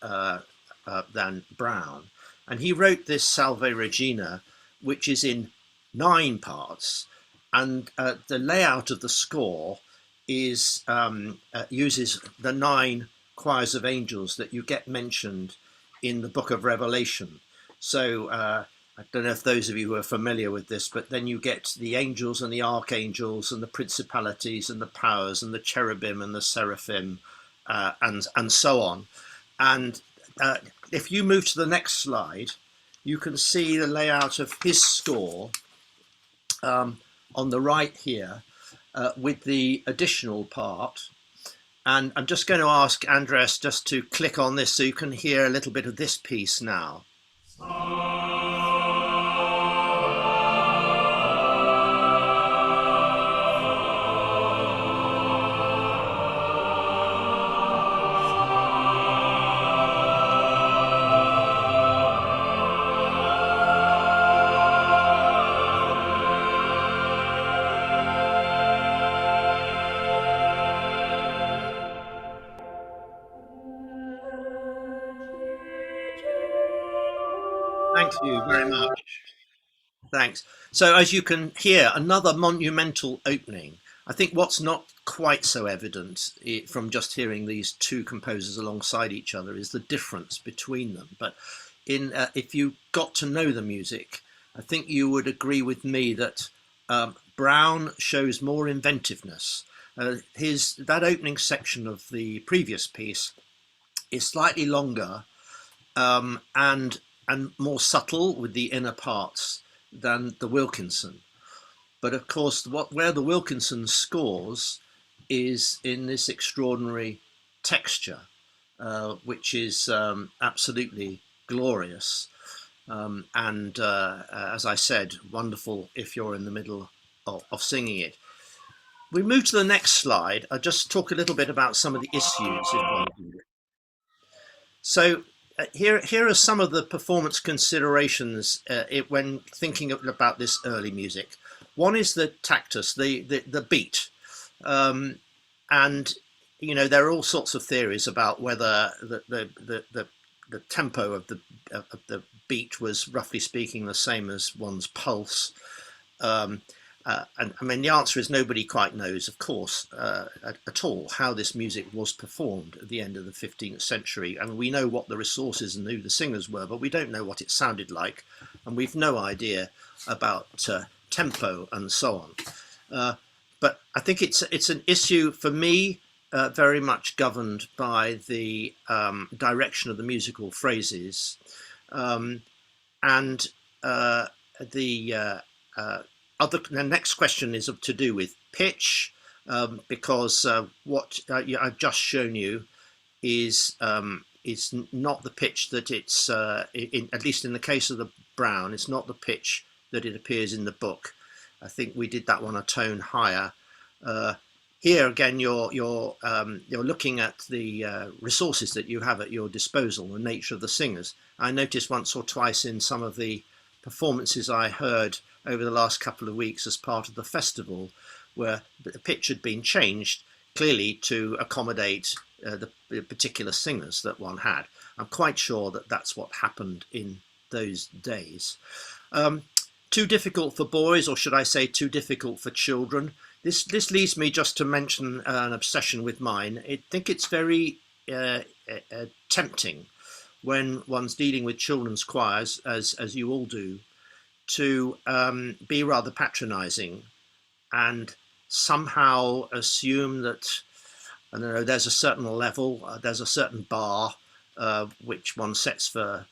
Brown, and he wrote this Salve Regina, which is in 9 parts. And the layout of the score is uses the 9 choirs of angels that you get mentioned in the book of Revelation. So I don't know if those of you who are familiar with this, but then you get the angels and the archangels and the principalities and the powers and the cherubim and the seraphim and so on. And if you move to the next slide, you can see the layout of his score on the right here, with the additional part. And I'm just going to ask Andres just to click on this so you can hear a little bit of this piece now. Thank you very much. Thanks. So as you can hear, another monumental opening. I think what's not quite so evident from just hearing these two composers alongside each other is the difference between them. But if you got to know the music, I think you would agree with me that Brown shows more inventiveness. That opening section of the previous piece is slightly longer and more subtle with the inner parts than the Wilkinson. But of course, where the Wilkinson scores is in this extraordinary texture, which is absolutely glorious. And as I said, wonderful if you're in the middle of singing it. We move to the next slide. I'll just talk a little bit about some of the issues. So here are some of the performance considerations when thinking about this early music. One is the tactus, the beat, and there are all sorts of theories about whether the tempo of the beat was, roughly speaking, the same as one's pulse. And I mean, the answer is nobody quite knows, of course, at all how this music was performed at the end of the 15th century. I mean, we know what the resources and who the singers were, but we don't know what it sounded like, and we've no idea about tempo and so on. But I think it's an issue for me very much governed by the direction of the musical phrases, and the next question is to do with pitch, because what I've just shown you is not the pitch that it's, at least in the case of the Brown, it's not the pitch that it appears in the book. I think we did that one a tone higher. Here again, you're looking at the resources that you have at your disposal, the nature of the singers. I noticed once or twice in some of the performances I heard over the last couple of weeks as part of the festival, where the pitch had been changed clearly to accommodate the particular singers that one had. I'm quite sure that that's what happened in those days. Too difficult for boys, or should I say too difficult for children? This leads me just to mention an obsession with mine. I think it's very tempting when one's dealing with children's choirs, as you all do, to be rather patronizing and somehow assume that, I don't know, there's a certain level, there's a certain bar which one sets for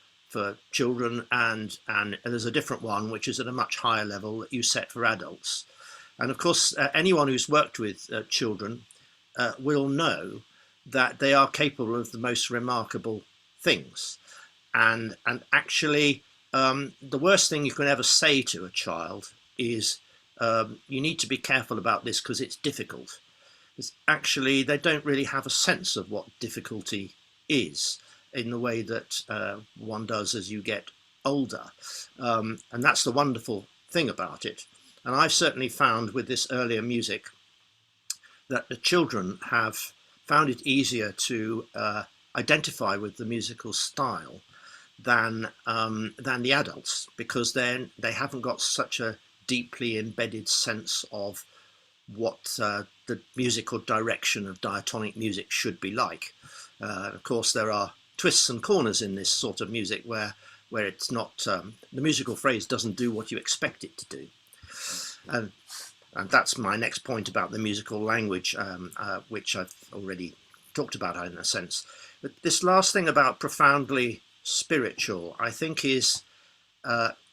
children, and there's a different one which is at a much higher level that you set for adults. And of course, anyone who's worked with children will know that they are capable of the most remarkable things. And actually, the worst thing you can ever say to a child is, you need to be careful about this because it's difficult. It's actually, they don't really have a sense of what difficulty is in the way that one does as you get older. And that's the wonderful thing about it. And I've certainly found with this earlier music that the children have found it easier to identify with the musical style than the adults, because then they haven't got such a deeply embedded sense of what the musical direction of diatonic music should be like. Of course, there are twists and corners in this sort of music where it's not, the musical phrase doesn't do what you expect it to do. And that's my next point about the musical language, which I've already talked about in a sense. But this last thing about profoundly spiritual, I think, is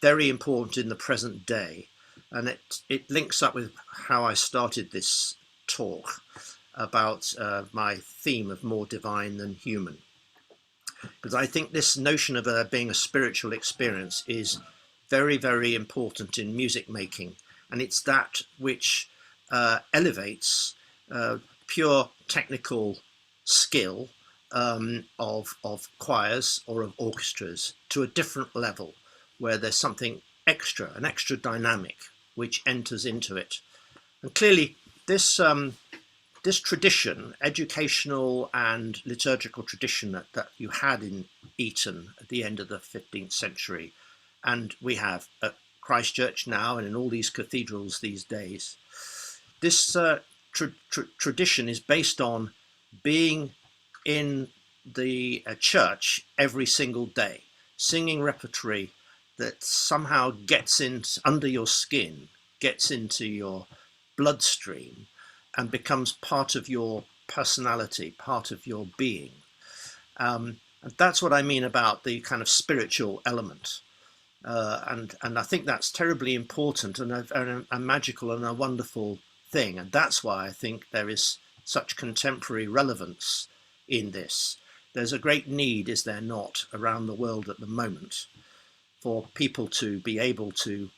very important in the present day. and it links up with how I started this talk about my theme of more divine than human. Because I think this notion of being a spiritual experience is very, very important in music making, and it's that which elevates pure technical skill of choirs or of orchestras to a different level, where there's something extra, an extra dynamic which enters into it. And clearly this tradition, educational and liturgical tradition that you had in Eton at the end of the 15th century, and we have at Christchurch now and in all these cathedrals these days, this tradition is based on being in the church every single day, singing repertory that somehow gets in under your skin, gets into your bloodstream, and becomes part of your personality, part of your being. And that's what I mean about the kind of spiritual element. And I think that's terribly important and a magical and a wonderful thing. And that's why I think there is such contemporary relevance in this. There's a great need, is there not, around the world at the moment for people to be able to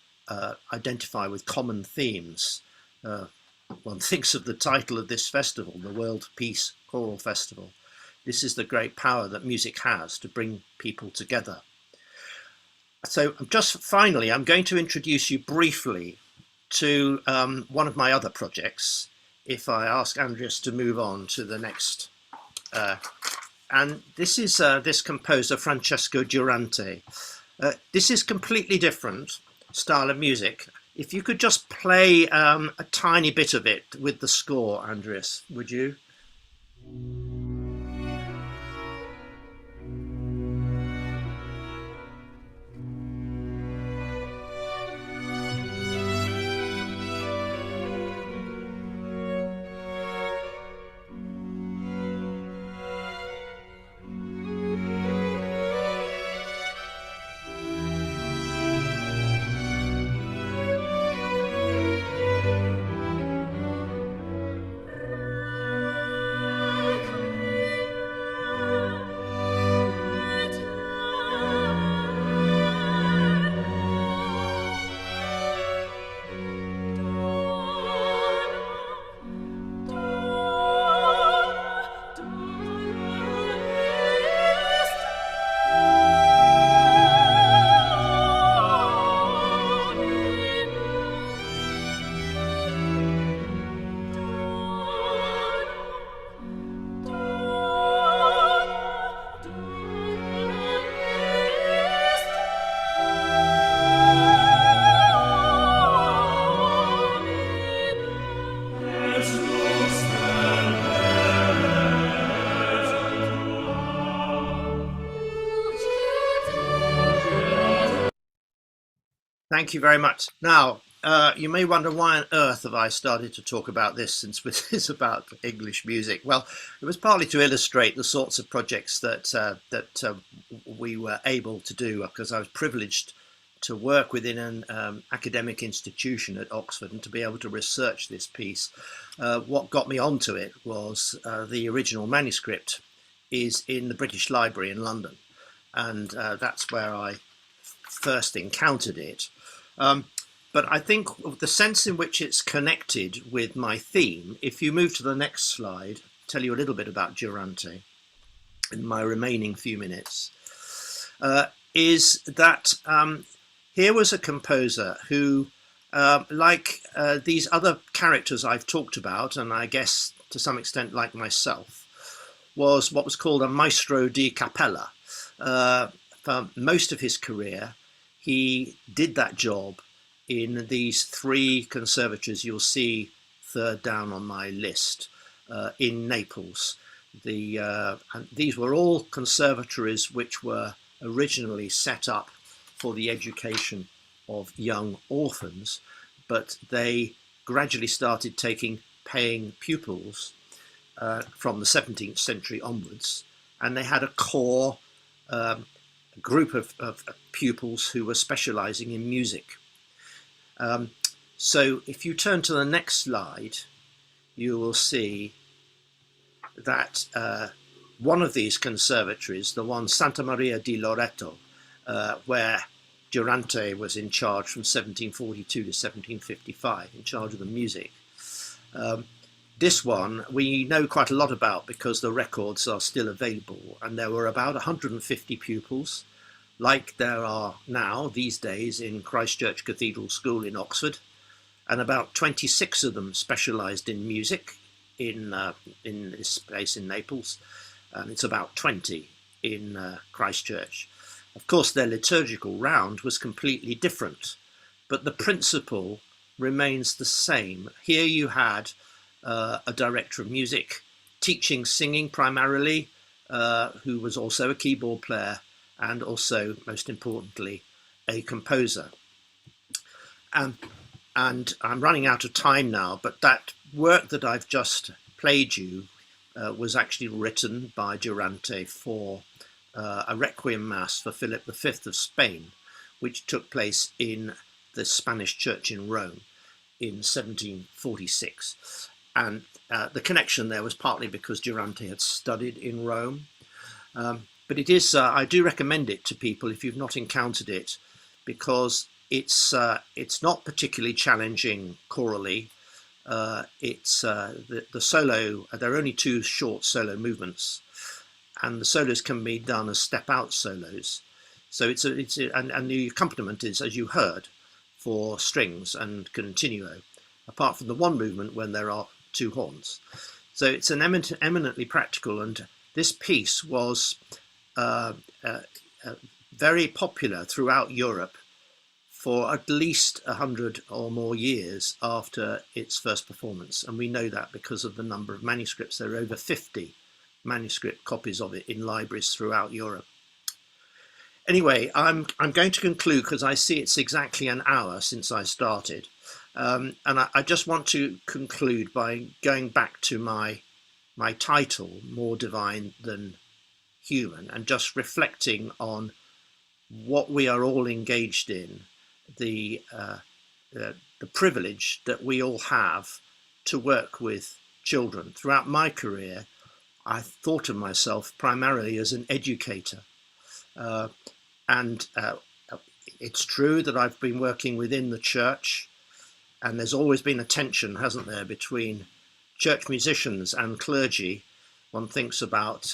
identify with common themes. One thinks of the title of this festival, the World Peace Choral Festival. This is the great power that music has to bring people together. So just finally, I'm going to introduce you briefly to one of my other projects, if I ask Andreas to move on to the next. And this is this composer, Francesco Durante. This is completely different style of music. If you could just play a tiny bit of it with the score, Andreas, would you? Thank you very much. Now, you may wonder why on earth have I started to talk about this, since this is about English music. Well, it was partly to illustrate the sorts of projects that we were able to do, because I was privileged to work within an academic institution at Oxford and to be able to research this piece. What got me onto it was the original manuscript is in the British Library in London, and that's where I first encountered it. But I think the sense in which it's connected with my theme, if you move to the next slide, tell you a little bit about Durante in my remaining few minutes, is that here was a composer who, like these other characters I've talked about, and I guess to some extent like myself, was what was called a maestro di cappella. For most of his career, he did that job in these three conservatories you'll see third down on my list in Naples. And these were all conservatories which were originally set up for the education of young orphans, but they gradually started taking paying pupils from the 17th century onwards, and they had a core group of pupils who were specializing in music. So if you turn to the next slide, you will see that one of these conservatories, the one Santa Maria di Loreto, where Durante was in charge from 1742 to 1755, in charge of the music. This one we know quite a lot about because the records are still available, and there were about 150 pupils, like there are now these days in Christ Church Cathedral School in Oxford, and about 26 of them specialised in music in this place in Naples, and it's about 20 in Christchurch. Of course, their liturgical round was completely different, but the principle remains the same. Here you had a director of music teaching singing primarily, who was also a keyboard player and also, most importantly, a composer. And I'm running out of time now, but that work that I've just played you was actually written by Durante for a requiem mass for Philip V of Spain, which took place in the Spanish church in Rome in 1746. And the connection there was partly because Durante had studied in Rome. But it is, I do recommend it to people if you've not encountered it, because it's not particularly challenging chorally. It's the solo. There are only two short solo movements, and the solos can be done as step out solos. So and the accompaniment is, as you heard, for strings and continuo, apart from the one movement when there are two horns. So it's an eminently practical, and this piece was very popular throughout Europe for at least 100 or more years after its first performance. And we know that because of the number of manuscripts. There are over 50 manuscript copies of it in libraries throughout Europe. Anyway, I'm going to conclude because I see it's exactly an hour since I started. And I just want to conclude by going back to my title, More Divine Than Human, and just reflecting on what we are all engaged in, the privilege that we all have to work with children. Throughout my career, I thought of myself primarily as an educator. And it's true that I've been working within the church, and there's always been a tension, hasn't there, between church musicians and clergy. One thinks about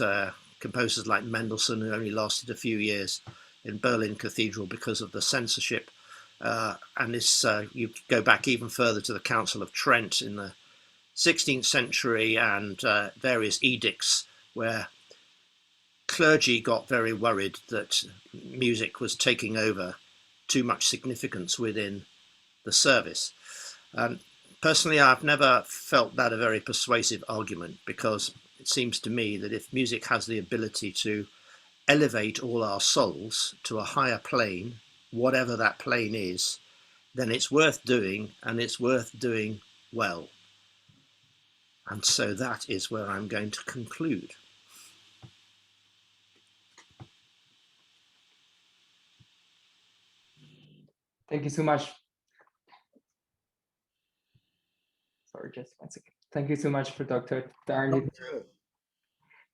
composers like Mendelssohn, who only lasted a few years in Berlin Cathedral because of the censorship. And this, you go back even further to the Council of Trent in the 16th century and various edicts where clergy got very worried that music was taking over too much significance within the service. Personally, I've never felt that a very persuasive argument, because it seems to me that if music has the ability to elevate all our souls to a higher plane, whatever that plane is, then it's worth doing, and it's worth doing well. And so that is where I'm going to conclude. Thank you so much. Sorry, just one second. Thank you so much for Dr. Darlington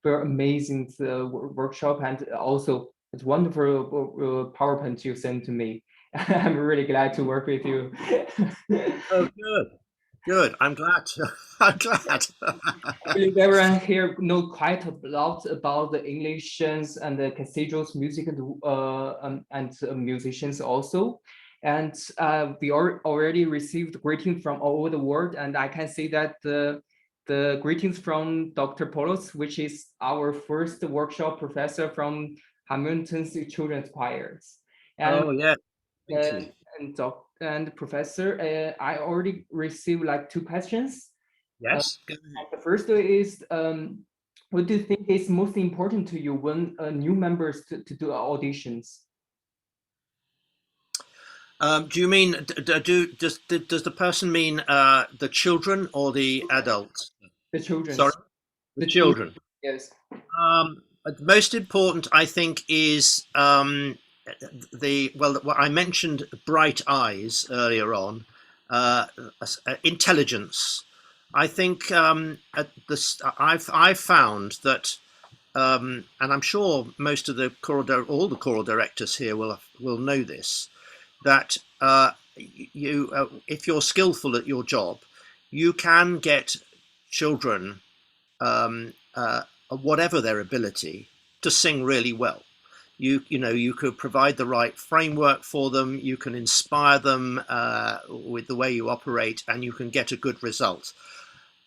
for amazing workshop, and also it's wonderful PowerPoint you sent to me. I'm really glad to work with you. Oh, good. I'm glad. I'm glad. I believe everyone here know quite a lot about the Englishans and the cathedrals music and musicians also. And we already received greetings from all over the world. And I can say that the greetings from Dr. Polos, which is our first workshop professor from Hamilton's Children's Choirs. And, oh, yeah. Thank you. And Professor, I already received like two questions. Yes. The first is, what do you think is most important to you when new members to do auditions? Do you mean, does the person mean the children or the adults? The children. Sorry, the children. Yes. Most important, I think, is what I mentioned bright eyes earlier on. uh, intelligence. I think I've found that, and I'm sure most of the all the choral directors here will know this, that if you're skillful at your job, you can get children, whatever their ability, to sing really well. You could provide the right framework for them. You can inspire them with the way you operate, and you can get a good result.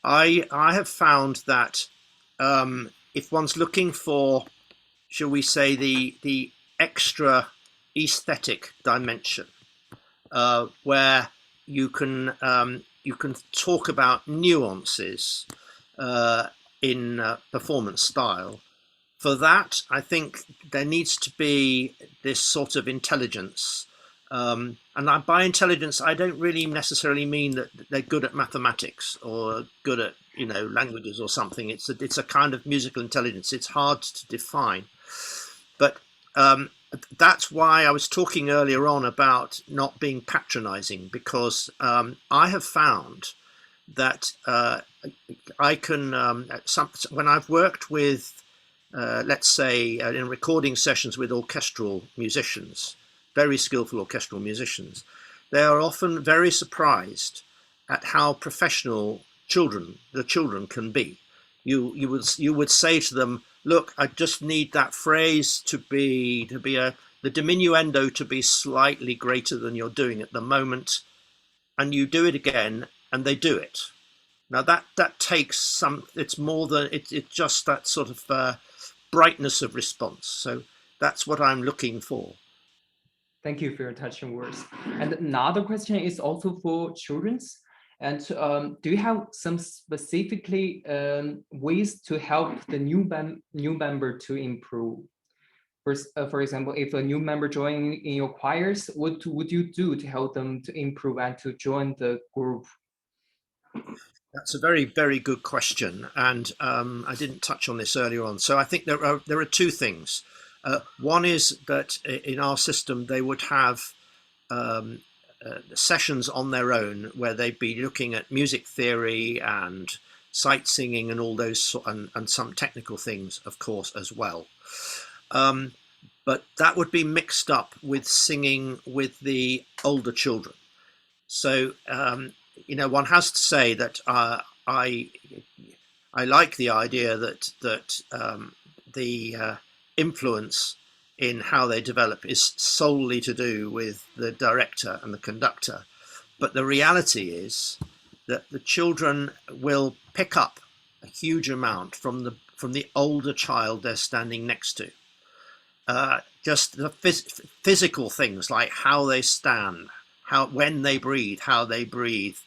I have found that if one's looking for, shall we say, the extra aesthetic dimension, where you can talk about nuances in performance style. For that, I think there needs to be this sort of intelligence. And by intelligence, I don't really necessarily mean that they're good at mathematics or good at languages or something. It's a kind of musical intelligence. It's hard to define, but that's why I was talking earlier on about not being patronizing, because I have found that I can, when I've worked with, let's say, in recording sessions with orchestral musicians, very skillful orchestral musicians, they are often very surprised at how professional the children can be. You would say to them, look, I just need that phrase to be the diminuendo to be slightly greater than you're doing at the moment, and you do it again, and they do it. Now that takes some. It's more than it's just that sort of brightness of response. So that's what I'm looking for. Thank you for your touching words. And another question is also for children's. And do you have some specifically ways to help the new member to improve? For example, if a new member join in your choirs, what would you do to help them to improve and to join the group? That's a very, very good question, and I didn't touch on this earlier on. So I think there are two things. One is that in our system they would have um, sessions on their own where they'd be looking at music theory and sight singing and all those, and some technical things, of course, as well. Um, but that would be mixed up with singing with the older children. So one has to say that I like the idea that the influence in how they develop is solely to do with the director and the conductor. But the reality is that the children will pick up a huge amount from the older child they're standing next to. Just the physical things like how they stand, when they breathe, how they breathe,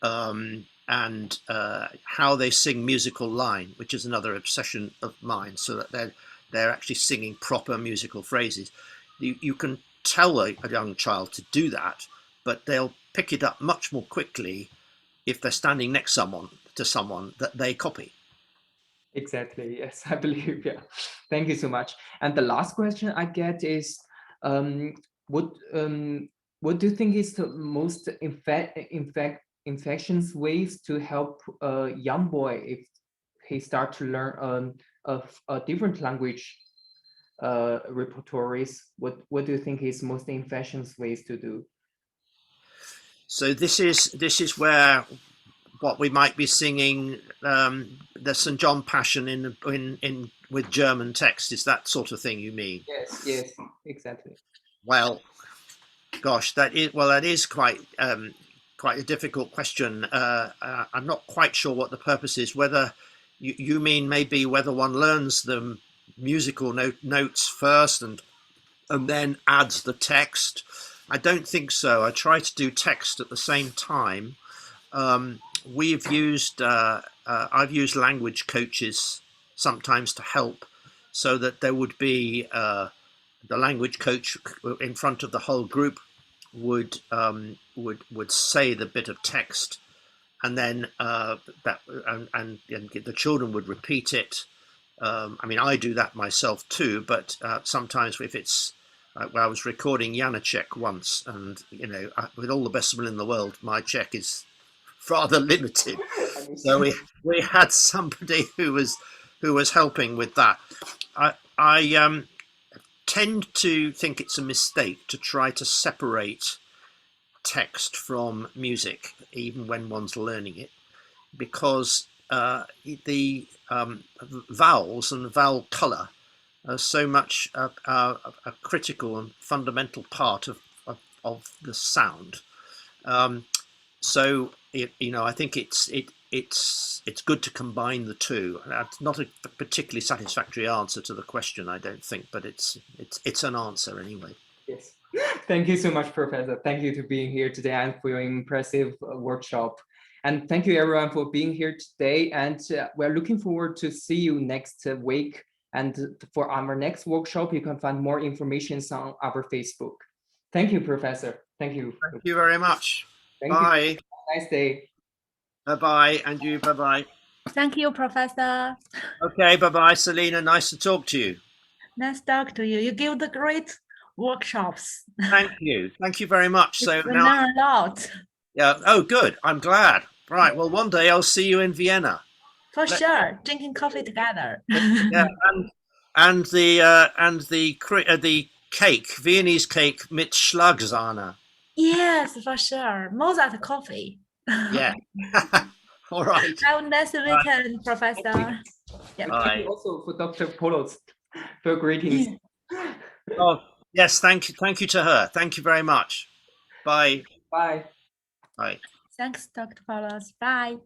and how they sing musical line, which is another obsession of mine. So that they're actually singing proper musical phrases. You can tell a young child to do that, but they'll pick it up much more quickly if they're standing next to someone that they copy. Exactly. Yes, I believe. Yeah. Thank you so much. And the last question I get is, um, what what do you think is the most infections ways to help a young boy if he start to learn a different language repertoires? What do you think is most infections ways to do? So this is where what we might be singing, the St. John Passion in with German text, is that sort of thing you mean? Yes, yes, exactly. Well, gosh, that is quite a difficult question. I'm not quite sure what the purpose is. Whether you mean maybe whether one learns the musical notes first and then adds the text. I don't think so. I try to do text at the same time. We've used I've used language coaches sometimes to help, so that there would be the language coach in front of the whole group would say the bit of text, and then and the children would repeat it. I mean, I do that myself too, but sometimes if it's I was recording Janacek once, and with all the best will in the world, my Czech is rather limited. So we had somebody who was helping with that. I tend to think it's a mistake to try to separate text from music, even when one's learning it, because the vowels and vowel colour are so much a critical and fundamental part of the sound. So I think it's good to combine the two. That's not a particularly satisfactory answer to the question, I don't think, but it's an answer anyway. Yes. Thank you so much, Professor. Thank you for being here today and for your impressive workshop. And thank you everyone for being here today. And we're looking forward to see you next week. And for our next workshop, you can find more information on our Facebook. Thank you, Professor. Thank you. Thank you very much. Thank Bye. You. Have a nice day. Bye-bye, and you, bye-bye. Thank you, Professor. Okay, bye-bye, Selina. Nice to talk to you. Nice to talk to you. You give the great workshops. Thank you. Thank you very much. So we now learn a lot. Yeah. Oh, good. I'm glad. Right. Well, one day I'll see you in Vienna. For sure. Drinking coffee together. Yeah. And the cake, Viennese cake mit Schlagsahne. Yes, for sure. Mozart coffee. Yeah. All right. Have a nice weekend, Professor. Yeah. Thank you also for Dr. Polos for greetings. Oh, yes. Thank you. Thank you to her. Thank you very much. Bye. Bye. Bye. Thanks, Dr. Polos. Bye.